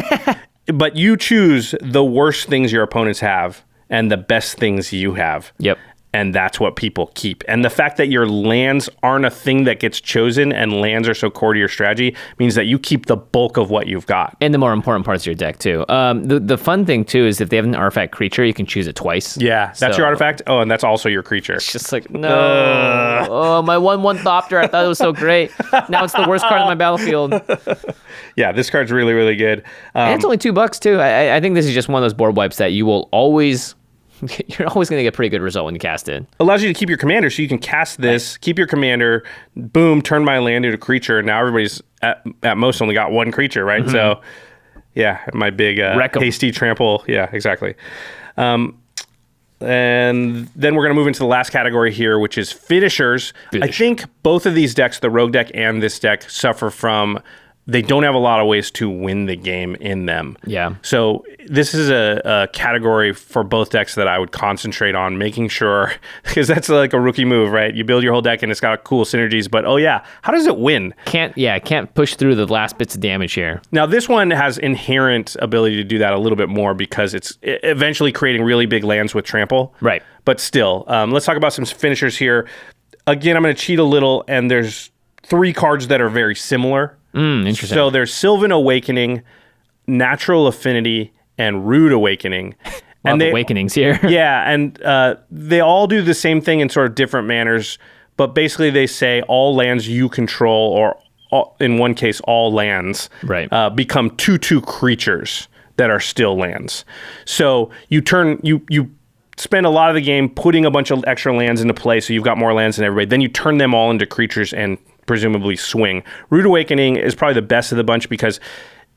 But you choose the worst things your opponents have and the best things you have. Yep. And that's what people keep. And the fact that your lands aren't a thing that gets chosen and lands are so core to your strategy means that you keep the bulk of what you've got. And the more important parts of your deck, too. The fun thing, too, is if they have an artifact creature, you can choose it twice. Yeah, that's your artifact. Oh, and that's also your creature. It's just like, no. Oh, my 1/1 Thopter, I thought it was so great. Now it's the worst card on my battlefield. Yeah, this card's really, really good. And it's only $2, too. I think this is just one of those board wipes that you will always... You're always going to get a pretty good result when you cast it. Allows you to keep your commander, so you can cast this, keep your commander, boom, turn my land into a creature. Now everybody's at most only got 1 creature, right? Mm-hmm. So, yeah, my big hasty trample. Yeah, exactly. And then we're going to move into the last category here, which is finishers. I think both of these decks, the Rogue deck and this deck, suffer from... They don't have a lot of ways to win the game in them. Yeah. So this is a category for both decks that I would concentrate on making sure, because that's like a rookie move, right? You build your whole deck and it's got cool synergies, but oh yeah, how does it win? Can't push through the last bits of damage here. Now this one has inherent ability to do that a little bit more because it's eventually creating really big lands with trample. Right. But still, let's talk about some finishers here. Again, I'm going to cheat a little, and there's 3 cards that are very similar. Interesting. So there's Sylvan Awakening, Natural Affinity, and Rude Awakening. And awakenings here. Yeah, and they all do the same thing in sort of different manners, but basically they say all lands you control, or in one case, all lands, right, become 2/2 creatures that are still lands. So you spend a lot of the game putting a bunch of extra lands into play, so you've got more lands than everybody. Then you turn them all into creatures and presumably swing. Rude Awakening is probably the best of the bunch because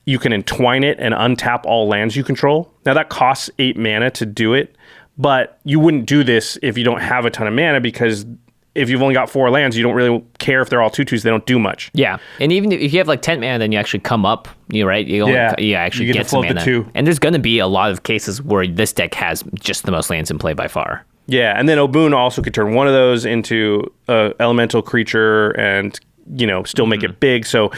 you can entwine it and untap all lands you control. Now that costs 8 mana to do it, but you wouldn't do this if you don't have a ton of mana, because if you've only got 4 lands, you don't really care if they're all 2/2s. They don't do much. Yeah, and even if you have like 10 mana, then you actually come up, right? You actually you get some mana. The 2. And there's going to be a lot of cases where this deck has just the most lands in play by far. Yeah, and then Obun also could turn one of those into a elemental creature and, still make it big. So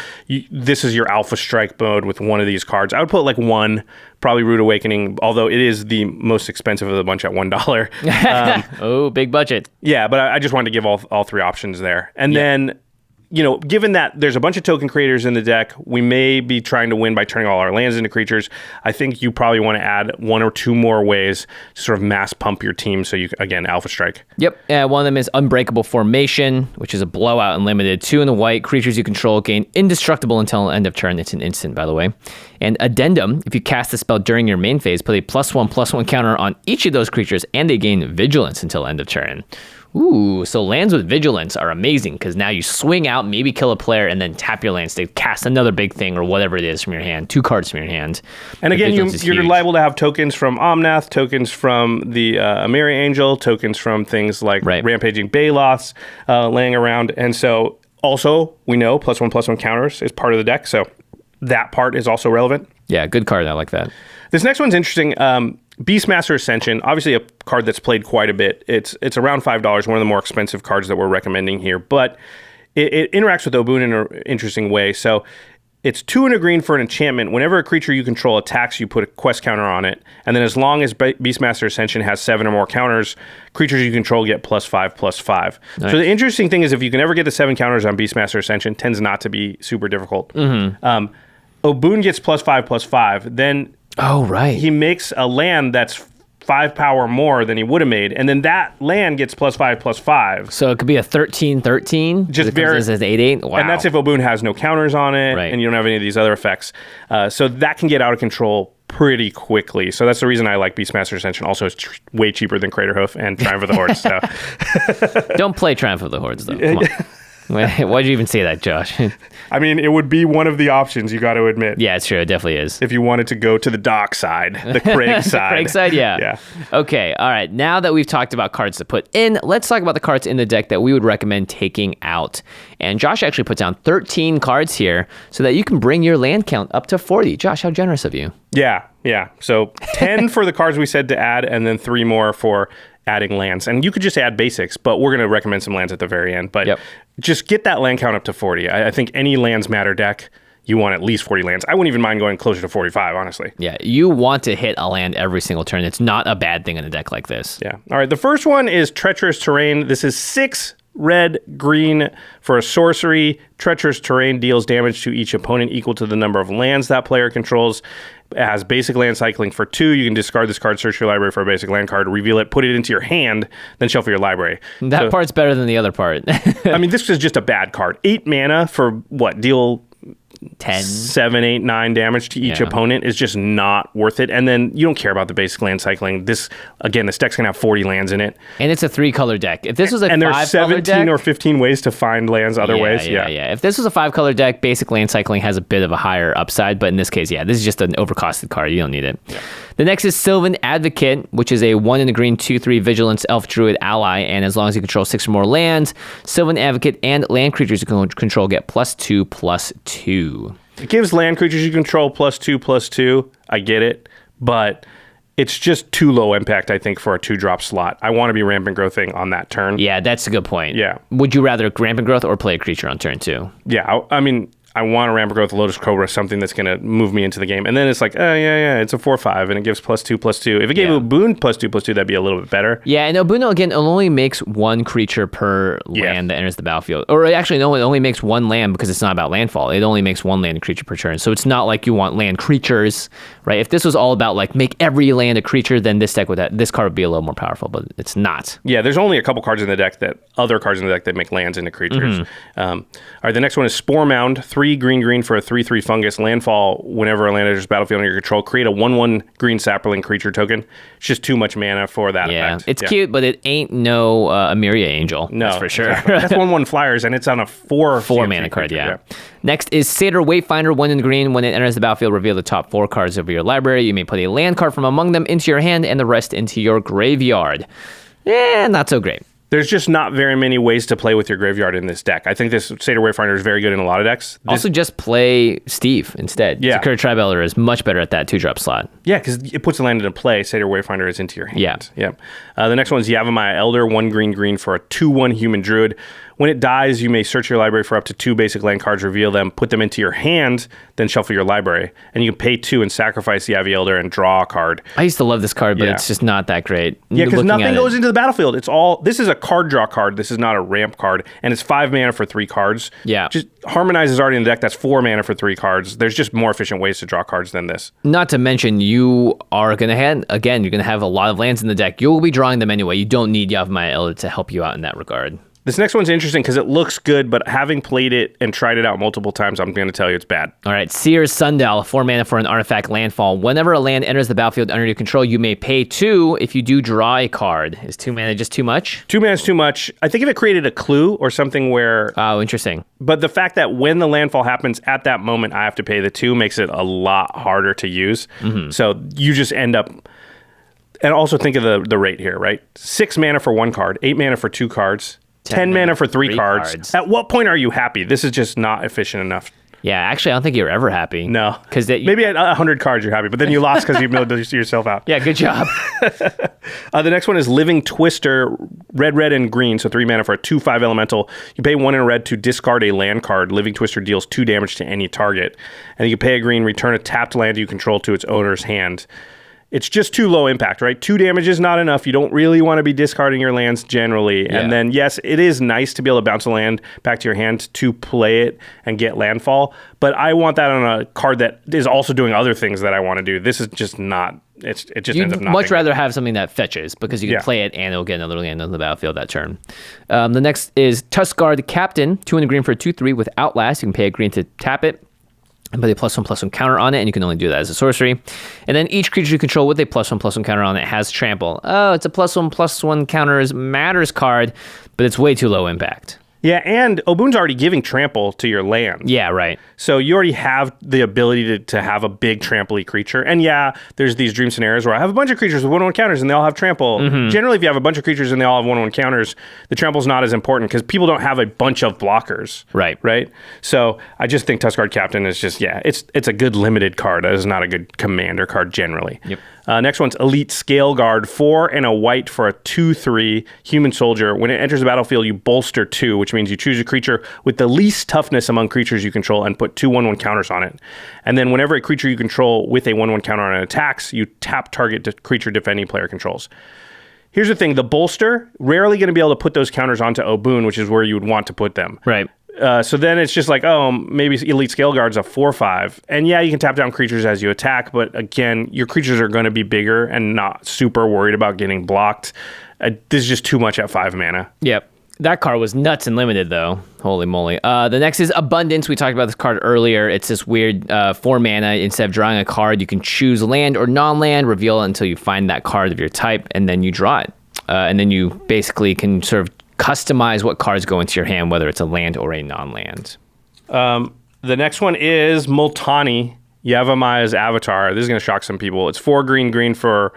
this is your alpha strike mode with one of these cards. I would put like 1, probably Rude Awakening, although it is the most expensive of the bunch at $1. Oh, big budget. Yeah, but I just wanted to give all 3 options there. And then... given that there's a bunch of token creators in the deck, we may be trying to win by turning all our lands into creatures. I think you probably want to add 1 or 2 more ways to sort of mass pump your team so you, again, alpha strike. Yep. One of them is Unbreakable Formation, which is a blowout and limited. 2 in the white. Creatures you control gain indestructible until end of turn. It's an instant, by the way. And Addendum, if you cast the spell during your main phase, put a +1/+1 counter on each of those creatures, and they gain Vigilance until end of turn. Ooh, so lands with Vigilance are amazing because now you swing out, maybe kill a player, and then tap your lands to cast another big thing or whatever it is from your hand. 2 cards from your hand. And again, you're liable to have tokens from Omnath, tokens from the Amiri Angel, tokens from things like Rampaging Baloths laying around. And so also, we know +1/+1 counters is part of the deck, so that part is also relevant. Yeah, good card. I like that. This next one's interesting. Beastmaster Ascension, obviously a card that's played quite a bit. It's around $5, one of the more expensive cards that we're recommending here, but it interacts with Obun in an interesting way. So it's 2 and a green for an enchantment. Whenever a creature you control attacks, you put a quest counter on it. And then as long as Beastmaster Ascension has 7 or more counters, creatures you control get +5/+5. Nice. So the interesting thing is if you can ever get the 7 counters on Beastmaster Ascension, tends not to be super difficult. Mm-hmm. Obun gets +5/+5. Then he makes a land that's 5 power more than he would have made, and then that land gets +5/+5. So it could be a 13/13. Just very as 8/8. Wow. And that's if Obun has no counters on it, and you don't have any of these other effects. So that can get out of control pretty quickly. So that's the reason I like Beastmaster Ascension. Also, it's way cheaper than Craterhoof and Triumph of the Hordes. So don't play Triumph of the Hordes though. Come on. Why'd you even say that, Josh? I mean, it would be one of the options, you got to admit. Yeah, it's true. It definitely is. If you wanted to go to the dock side, the Craig side. Craig side, yeah. Yeah. Okay, all right. Now that we've talked about cards to put in, let's talk about the cards in the deck that we would recommend taking out. And Josh actually put down 13 cards here so that you can bring your land count up to 40. Josh, how generous of you. Yeah. So 10 for the cards we said to add, and then 3 more for adding lands. And you could just add basics, but we're going to recommend some lands at the very end. But just get that land count up to 40. I think any lands matter deck, you want at least 40 lands. I wouldn't even mind going closer to 45, honestly. Yeah, you want to hit a land every single turn. It's not a bad thing in a deck like this. Yeah. All right, the first one is Treacherous Terrain. This is 6 red, green for a sorcery. Treacherous Terrain deals damage to each opponent equal to the number of lands that player controls. It has basic land cycling for 2. You can discard this card, search your library for a basic land card, reveal it, put it into your hand, then shuffle your library. That part's better than the other part. I mean, this is just a bad card. 8 mana for what? Deal 10, 7, 8, 9 damage to each opponent is just not worth it. And then you don't care about the basic land cycling. This deck's gonna have 40 lands in it, and it's a 3-color deck. If this was a 5-color deck, there's 17 or 15 ways to find lands other ways. Yeah. If this was a 5-color deck, basic land cycling has a bit of a higher upside, but in this case, this is just an overcosted card. You don't need it. Yeah. The next is Sylvan Advocate, which is a 1 in a green 2/3 vigilance elf druid ally, and as long as you control 6 or more lands, Sylvan Advocate and land creatures you can control get +2/+2. It gives land creatures you control +2/+2. I get it, but it's just too low impact, I think, for a 2-drop slot. I want to be rampant growthing on that turn. Yeah, that's a good point. Yeah. Would you rather rampant growth or play a creature on turn 2? Yeah, I mean, I want a rampant growth Lotus Cobra, something that's going to move me into the game. And then it's like, it's a 4/5, and it gives +2/+2. If it gave Obun +2/+2, that'd be a little bit better. Yeah, and Obun, again, it only makes 1 creature per land that enters the battlefield. Or actually, no, it only makes 1 land because it's not about landfall. It only makes 1 land creature per turn. So it's not like you want land creatures, right? If this was all about, like, make every land a creature, then this card would be a little more powerful, but it's not. Yeah, there's only a couple cards in the deck other cards in the deck that make lands into creatures. All right, the next one is Spore Mound, 3 green for a 3/3 fungus. Landfall, whenever a land enters the battlefield under your control, create a 1/1 green sapling creature token. It's just too much mana for that effect. It's cute, but it ain't no Amiria Angel. No, that's for sure. Exactly. That's 1/1 flyers, and it's on a 4 mana card, Next is Satyr Wayfinder, 1 in green. When it enters the battlefield, reveal the top 4 cards of your library. You may put a land card from among them into your hand and the rest into your graveyard. Not so great. There's just not very many ways to play with your graveyard in this deck. I think this Satyr Wayfinder is very good in a lot of decks. Also, just play Steve instead. Yeah. Sakura Tribe Elder is much better at that 2-drop slot. Yeah, because it puts a land into play. Satyr Wayfinder is into your hand. Yeah. The next one is Yavimaya Elder, 1 green for a 2/1 human druid. When it dies, you may search your library for up to 2 basic land cards, reveal them, put them into your hand, then shuffle your library. And you can pay 2 and sacrifice the Yavi Elder and draw a card. I used to love this card, but it's just not that great. Yeah, because nothing goes into the battlefield. This is a card draw card. This is not a ramp card. And it's 5 mana for 3 cards. Yeah. Just Harmonize is already in the deck. That's 4 mana for 3 cards. There's just more efficient ways to draw cards than this. Not to mention, you are going to you're going to have a lot of lands in the deck. You'll be drawing them anyway. You don't need Yavimaya Elder to help you out in that regard. This next one's interesting because it looks good, but having played it and tried it out multiple times, I'm going to tell you it's bad. All right, Seer's Sundial, 4 mana for an artifact landfall. Whenever a land enters the battlefield under your control, you may pay 2 if you do draw a card. Is 2 mana just too much? 2 mana is too much. I think if it created a clue or something where... Oh, interesting. But the fact that when the landfall happens, at that moment I have to pay the 2 makes it a lot harder to use. So you just end up... And also think of the rate here, right? 6 mana for 1 card, 8 mana for 2 cards, 10 mana for 3 cards. At what point are you happy? This is just not efficient enough. Yeah, actually, I don't think you're ever happy. No. Maybe at 100 cards you're happy, but then you lost because you milled yourself out. Yeah, good job. The next one is Living Twister, red, and green, so 3 mana for a 2/5 elemental. You pay 1 in red to discard a land card. Living Twister deals 2 damage to any target. And you pay a green, return a tapped land you control to its owner's hand. It's just too low impact, right? 2 damage is not enough. You don't really want to be discarding your lands generally. Yeah. And then, yes, it is nice to be able to bounce a land back to your hand to play it and get landfall. But I want that on a card that is also doing other things that I want to do. This is just not... It just ends up not... You'd much rather have something that fetches because you can play it and it'll get another land on the battlefield that turn. The next is Tuskguard Captain, 2 in a green for a 2/3 with Outlast. You can pay a green to tap it and put a +1/+1 counter on it, and you can only do that as a sorcery. And then each creature you control with a +1/+1 counter on it has trample. Oh, it's a +1/+1 counters matters card, but it's way too low impact. Yeah, and Obun's already giving trample to your land. Yeah, right. So you already have the ability to have a big trample-y creature. And yeah, there's these dream scenarios where I have a bunch of creatures with 1/1 counters and they all have trample. Generally, if you have a bunch of creatures and they all have 1/1 counters, the trample's not as important because people don't have a bunch of blockers. Right? So I just think Tuskguard Captain is just, it's a good limited card. It is not a good commander card generally. Yep. Next one's Elite Scale Guard, 4 and a white for a 2/3 human soldier. When it enters the battlefield, you bolster 2, which means you choose a creature with the least toughness among creatures you control and put 2 1/1 counters on it. And then whenever a creature you control with a 1/1 counter on it attacks, you tap target creature defending player controls. Here's the thing, the bolster, rarely going to be able to put those counters onto Obun, which is where you would want to put them. Right. So then it's just like, maybe Elite Scale Guard's a 4/5. And yeah, you can tap down creatures as you attack, but again, your creatures are going to be bigger and not super worried about getting blocked. This is just too much at 5 mana. Yep. That card was nuts and limited, though. Holy moly. The next is Abundance. We talked about this card earlier. It's this weird 4 mana. Instead of drawing a card, you can choose land or non-land, reveal it until you find that card of your type, and then you draw it. And then you basically can sort of customize what cards go into your hand, whether it's a land or a non-land. The next one is Multani, Yavamaya's Avatar. This is going to shock some people. It's 4 green for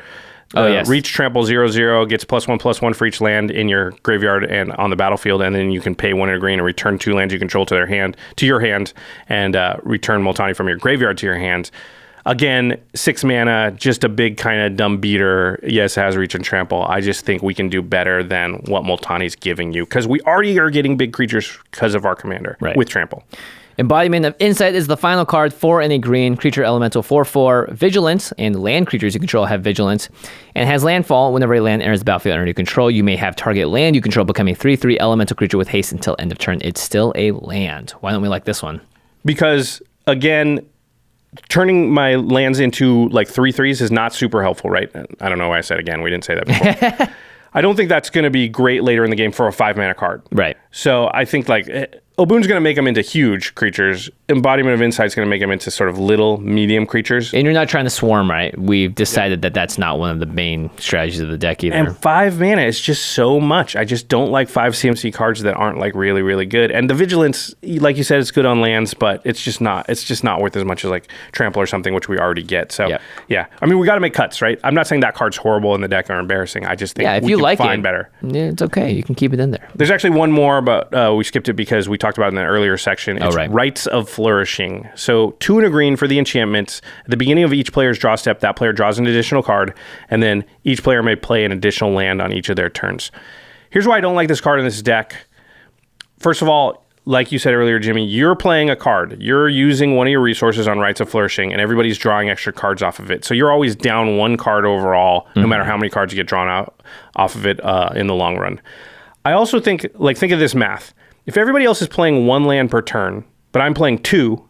reach trample 0/0, gets +1/+1 for each land in your graveyard and on the battlefield, and then you can pay 1 and a green and return 2 lands you control to your hand, and return Multani from your graveyard to your hand. Again, 6 mana, just a big kind of dumb beater. Yes, it has reach and trample. I just think we can do better than what Multani's giving you because we already are getting big creatures because of our commander with trample. Embodiment of Insight is the final card, 4 and a green, creature elemental 4/4, vigilance, and land creatures you control have vigilance, and has landfall. Whenever a land enters the battlefield under your control, you may have target land you control become a 3/3 elemental creature with haste until end of turn. It's still a land. Why don't we like this one? Because, again, turning my lands into like 3/3s is not super helpful, right? I don't know why I said again. We didn't say that before. I don't think that's going to be great later in the game for a 5 mana card. Right. So I think like Obun's going to make them into huge creatures. Embodiment of Insight is going to make them into sort of little, medium creatures. And you're not trying to swarm, right? We've decided that that's not one of the main strategies of the deck either. And 5 mana is just so much. I just don't like 5 CMC cards that aren't like really, really good. And the Vigilance, like you said, it's good on lands, but it's just not worth as much as like Trample or something, which we already get. So yeah. I mean, we got to make cuts, right? I'm not saying that card's horrible in the deck or embarrassing. I just think if you like find better. Yeah, it's okay. You can keep it in there. There's actually one more, but we skipped it because we talked about it in the earlier section. It's Rites of Flourishing. So 2 and a green for the enchantments. At the beginning of each player's draw step, that player draws an additional card, and then each player may play an additional land on each of their turns. Here's why I don't like this card in this deck. First of all, like you said earlier, Jimmy, you're playing a card. You're using one of your resources on Rites of Flourishing, and everybody's drawing extra cards off of it. So you're always down 1 card overall, no matter how many cards you get drawn out off of it in the long run. I also think of this math. If everybody else is playing 1 land per turn, but I'm playing 2,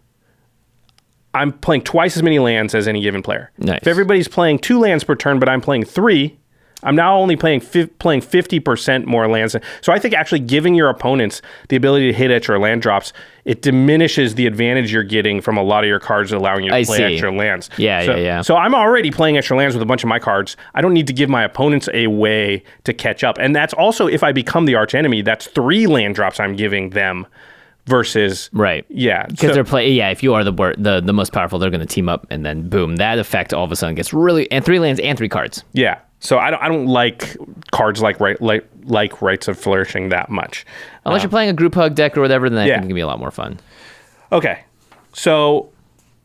I'm playing twice as many lands as any given player. Nice. If everybody's playing 2 lands per turn, but I'm playing 3, I'm now only playing 50% more lands. So I think actually giving your opponents the ability to hit extra land drops, it diminishes the advantage you're getting from a lot of your cards allowing you to play extra lands. Yeah. So I'm already playing extra lands with a bunch of my cards. I don't need to give my opponents a way to catch up. And that's also, if I become the arch enemy, that's 3 land drops I'm giving them versus... Right. Yeah. Because they're playing... Yeah, if you are the most powerful, they're going to team up, and then boom, that effect all of a sudden gets really... And 3 lands and 3 cards. Yeah. So I don't like cards like Rites of Flourishing that much. Unless you're playing a group hug deck or whatever, then I think it can be a lot more fun. Okay. So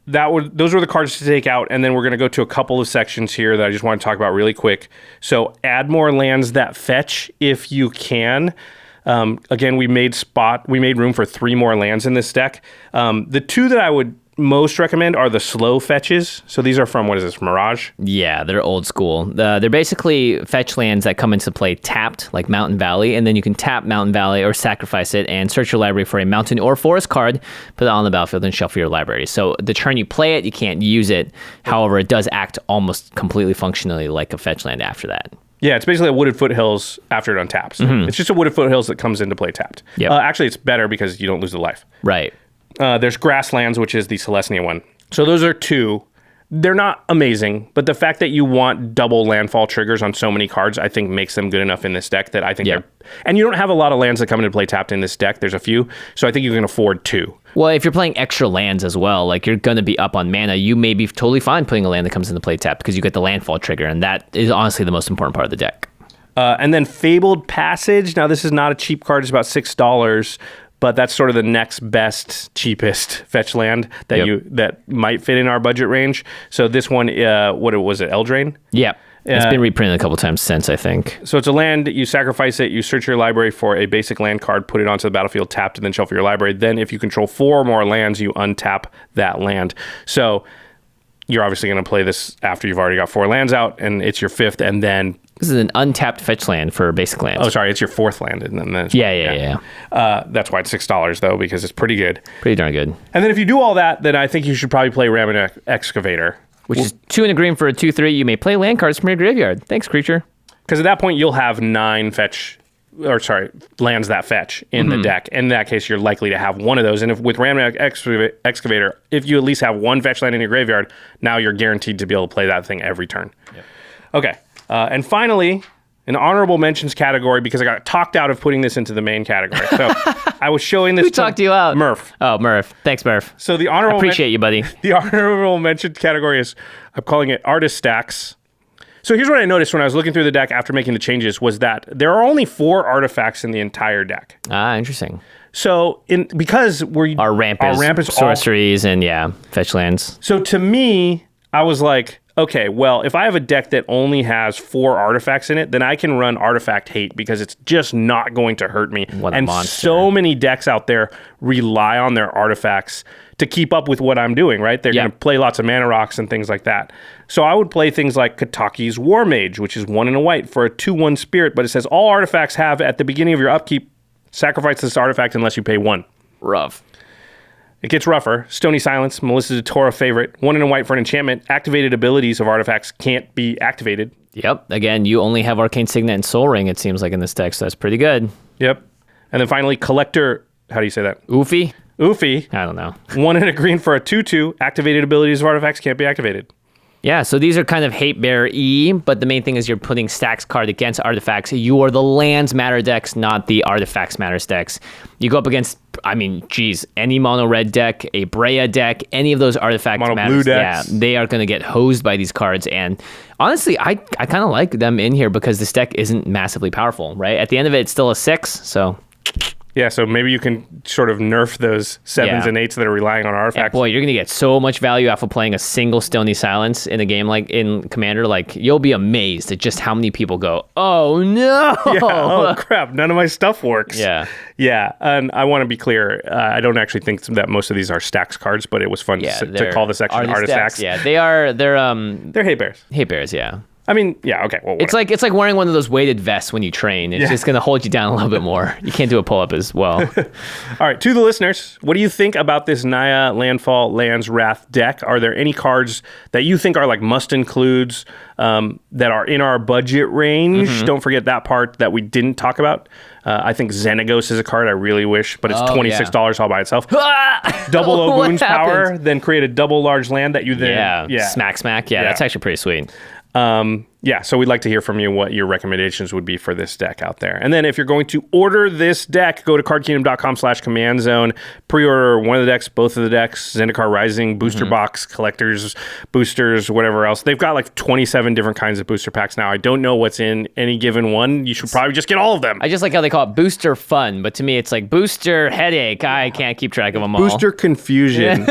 those were the cards to take out, and then we're going to go to a couple of sections here that I just want to talk about really quick. So add more lands that fetch if you can. Again, we made room for 3 more lands in this deck. The 2 that I would most recommend are the slow fetches. So these are from, what is this, Mirage? Yeah, they're old school. They're basically fetch lands that come into play tapped, like Mountain Valley, and then you can tap Mountain Valley or sacrifice it and search your library for a mountain or forest card, put it on the battlefield, and shuffle your library. So the turn you play it, you can't use it. However, it does act almost completely functionally like a fetch land after that. Yeah, it's basically a Wooded Foothills after it untaps. It's just a Wooded Foothills that comes into play tapped. Yep. Actually, it's better because you don't lose the life. Right. There's Grasslands, which is the Celestia one. So those are 2. They're not amazing, but the fact that you want double landfall triggers on so many cards, I think makes them good enough in this deck that I think they're... And you don't have a lot of lands that come into play tapped in this deck. There's a few, so I think you can afford 2. Well, if you're playing extra lands as well, like you're going to be up on mana, you may be totally fine putting a land that comes into play tapped because you get the landfall trigger, and that is honestly the most important part of the deck. And then Fabled Passage. Now, this is not a cheap card. It's about $6. But that's sort of the next best, cheapest fetch land that that might fit in our budget range. So this one, what was it, Eldraine? Yeah. It's been reprinted a couple times since, I think. So it's a land, you sacrifice it, you search your library for a basic land card, put it onto the battlefield, tapped, and then shuffle your library. Then if you control 4 or more lands, you untap that land. So you're obviously going to play this after you've already got 4 lands out, and it's your 5th, and then... This is an untapped fetch land for basic lands. Oh, sorry, it's your 4th land. And then Yeah. That's why it's $6, though, because it's pretty good. Pretty darn good. And then if you do all that, then I think you should probably play Rabbit Excavator. Which is 2 and a green for a 2/3. You may play land cards from your graveyard. Thanks, creature. Because at that point, you'll have 9 lands that fetch in the deck. In that case, you're likely to have one of those. And if with Rabbit Excavator, if you at least have 1 fetch land in your graveyard, now you're guaranteed to be able to play that thing every turn. Yep. Okay. And finally, an honorable mentions category, because I got talked out of putting this into the main category. So I was showing this. Who talked you out? Murph. Oh, Murph. Thanks, Murph. So the honorable... Appreciate you, buddy. The honorable mention category is, I'm calling it Artist Stacks. So here's what I noticed when I was looking through the deck after making the changes was that there are only 4 artifacts in the entire deck. Ah, interesting. So because our ramp is sorceries and fetch lands. So to me, I was like, okay, well, if I have a deck that only has 4 artifacts in it, then I can run Artifact Hate because it's just not going to hurt me. What a monster. So many decks out there rely on their artifacts to keep up with what I'm doing, right? They're going to play lots of mana rocks and things like that. So I would play things like Kataki's War Mage, which is 1 and a white for a 2/1 spirit, but it says all artifacts have at the beginning of your upkeep, sacrifice this artifact unless you pay 1. Rough. It gets rougher. Stony Silence, Melissa DeTora favorite. 1 and a white for an enchantment. Activated abilities of artifacts can't be activated. Yep. Again, you only have Arcane Signet and Soul Ring, it seems like, in this deck, so that's pretty good. Yep. And then finally, Collector... How do you say that? Oofy? Oofy. I don't know. 1 and a green for a 2/2. Activated abilities of artifacts can't be activated. Yeah, so these are kind of hate bear E, but the main thing is you're putting stacks card against artifacts. You are the lands matter decks, not the artifacts matters decks. You go up against, any mono red deck, a Brea deck, any of those artifacts mono matters. Blue decks. Yeah, they are going to get hosed by these cards. And honestly, I kind of like them in here because this deck isn't massively powerful, right? At the end of it, it's still a 6, so... Yeah, so maybe you can sort of nerf those 7s and 8s that are relying on artifacts. Yeah, boy, you're going to get so much value off of playing a single Stony Silence in a game like in Commander. Like, you'll be amazed at just how many people go, oh, no! Yeah, oh, crap, none of my stuff works. Yeah. Yeah, and I want to be clear, I don't actually think that most of these are stacks cards, but it was fun to call the section Artifacts. Yeah, they're hate bears. Hate bears, yeah. I mean, yeah, okay. Well, it's like wearing one of those weighted vests when you train. It's just going to hold you down a little bit more. You can't do a pull-up as well. All right, to the listeners, what do you think about this Naya Landfall Lands Wrath deck? Are there any cards that you think are like must-includes that are in our budget range? Mm-hmm. Don't forget that part that we didn't talk about. I think Xenagos is a card I really wish, but it's $26 all by itself. Double Ogun's power, then create a double large land that you then... Smack. Yeah, that's actually pretty sweet. So we'd like to hear from you what your recommendations would be for this deck out there. And then if you're going to order this deck, go to cardkingdom.com/commandzone, pre-order one of the decks, both of the decks, Zendikar Rising, booster box, collectors, boosters, whatever else. They've got like 27 different kinds of booster packs now. I don't know what's in any given one. You should probably just get all of them. I just like how they call it booster fun, but to me it's like booster headache. I can't keep track of them all. Booster confusion.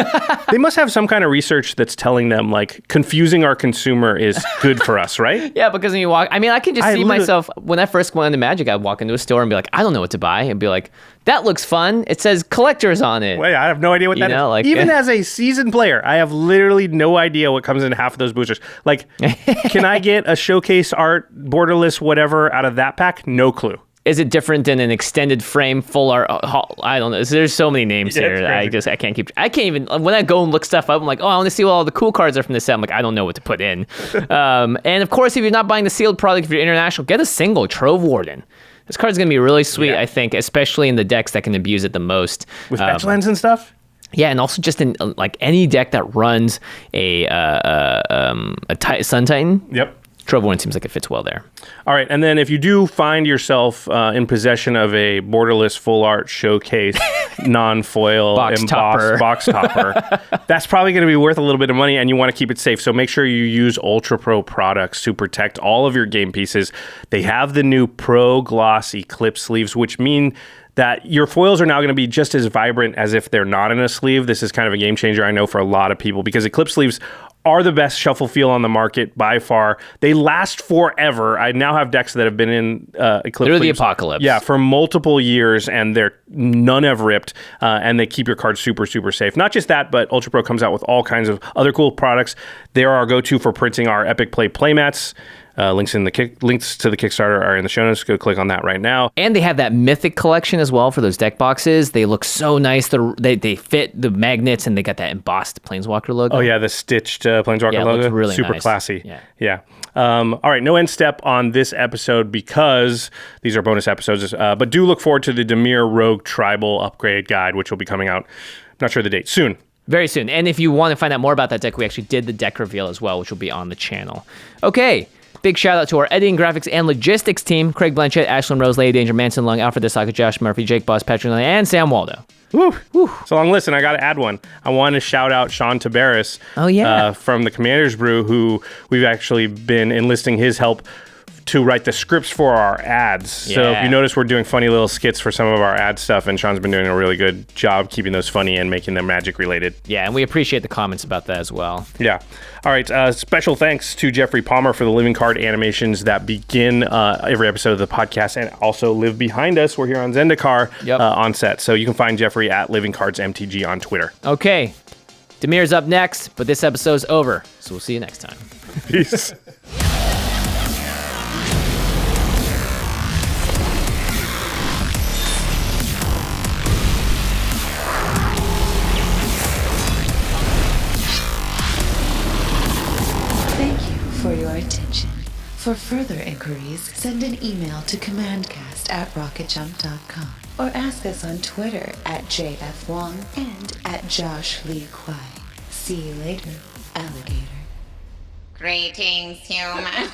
They must have some kind of research that's telling them like confusing our consumer is good for us, right? Yeah, because when you walk, I can just see myself, when I first went into Magic, I'd walk into a store and be like, I don't know what to buy. And be like, that looks fun. It says collectors on it. Wait, I have no idea what that is. Like, even as a seasoned player, I have literally no idea what comes in half of those boosters. Like, can I get a showcase art, borderless, whatever out of that pack? No clue. Is it different than an extended frame full art? I don't know. There's so many names here. I can't even, when I go and look stuff up, I'm like, oh, I want to see what all the cool cards are from this set. I'm like, I don't know what to put in. And of course, if you're not buying the sealed product, if you're international, get a single Trove Warden. This card's going to be really sweet, I think, especially in the decks that can abuse it the most. With fetch lands and stuff? Yeah, and also just in like any deck that runs a Sun Titan. Yep. Trouble One seems like it fits well there. All right, and then if you do find yourself in possession of a borderless full art showcase, non-foil box embossed box topper, that's probably going to be worth a little bit of money, and you want to keep it safe. So make sure you use UltraPro products to protect all of your game pieces. They have the new Pro Gloss Eclipse sleeves, which mean that your foils are now going to be just as vibrant as if they're not in a sleeve. This is kind of a game changer, I know, for a lot of people, because Eclipse sleeves are the best shuffle feel on the market by far. They last forever. I now have decks that have been in Eclipse They're sleeves, the apocalypse. Yeah, for multiple years, and none have ripped, and they keep your cards super, super safe. Not just that, but UltraPro comes out with all kinds of other cool products. They're our go-to for printing our Epic Play playmats. Links to the Kickstarter are in the show notes. Go click on that right now. And they have that Mythic collection as well for those deck boxes. They look so nice. They fit the magnets, and they got that embossed Planeswalker logo. Oh yeah, the stitched Planeswalker logo. It looks really super nice. Classy. Yeah. All right, no end step on this episode because these are bonus episodes. But do look forward to the Dimir Rogue Tribal Upgrade Guide, which will be coming out. Not sure the date. Soon. Very soon. And if you want to find out more about that deck, we actually did the deck reveal as well, which will be on the channel. Okay. Big shout out to our editing, graphics, and logistics team: Craig Blanchett, Ashlyn Rose, Lady Danger, Manson Lung, Alfred Desaka, Josh Murphy, Jake Boss, Patrick Lane, and Sam Waldo. Woo. It's a long list, and I got to add one. I want to shout out Sean Tabaris from the Commander's Brew, who we've actually been enlisting his help to write the scripts for our ads. So if you notice, we're doing funny little skits for some of our ad stuff, and Sean's been doing a really good job keeping those funny and making them magic related. Yeah, and we appreciate the comments about that as well. Yeah. All right. Special thanks to Geoffrey Palmer for the living card animations that begin every episode of the podcast and also live behind us. We're here on Zendikar on set. So you can find Geoffrey at Living Cards MTG on Twitter. Okay. Dimir's up next, but this episode's over. So we'll see you next time. Peace. For your attention. For further inquiries, send an email to commandcast@rocketjump.com or ask us on Twitter @JFWong and @JoshLeeQuai. See you later, alligator. Greetings, humans.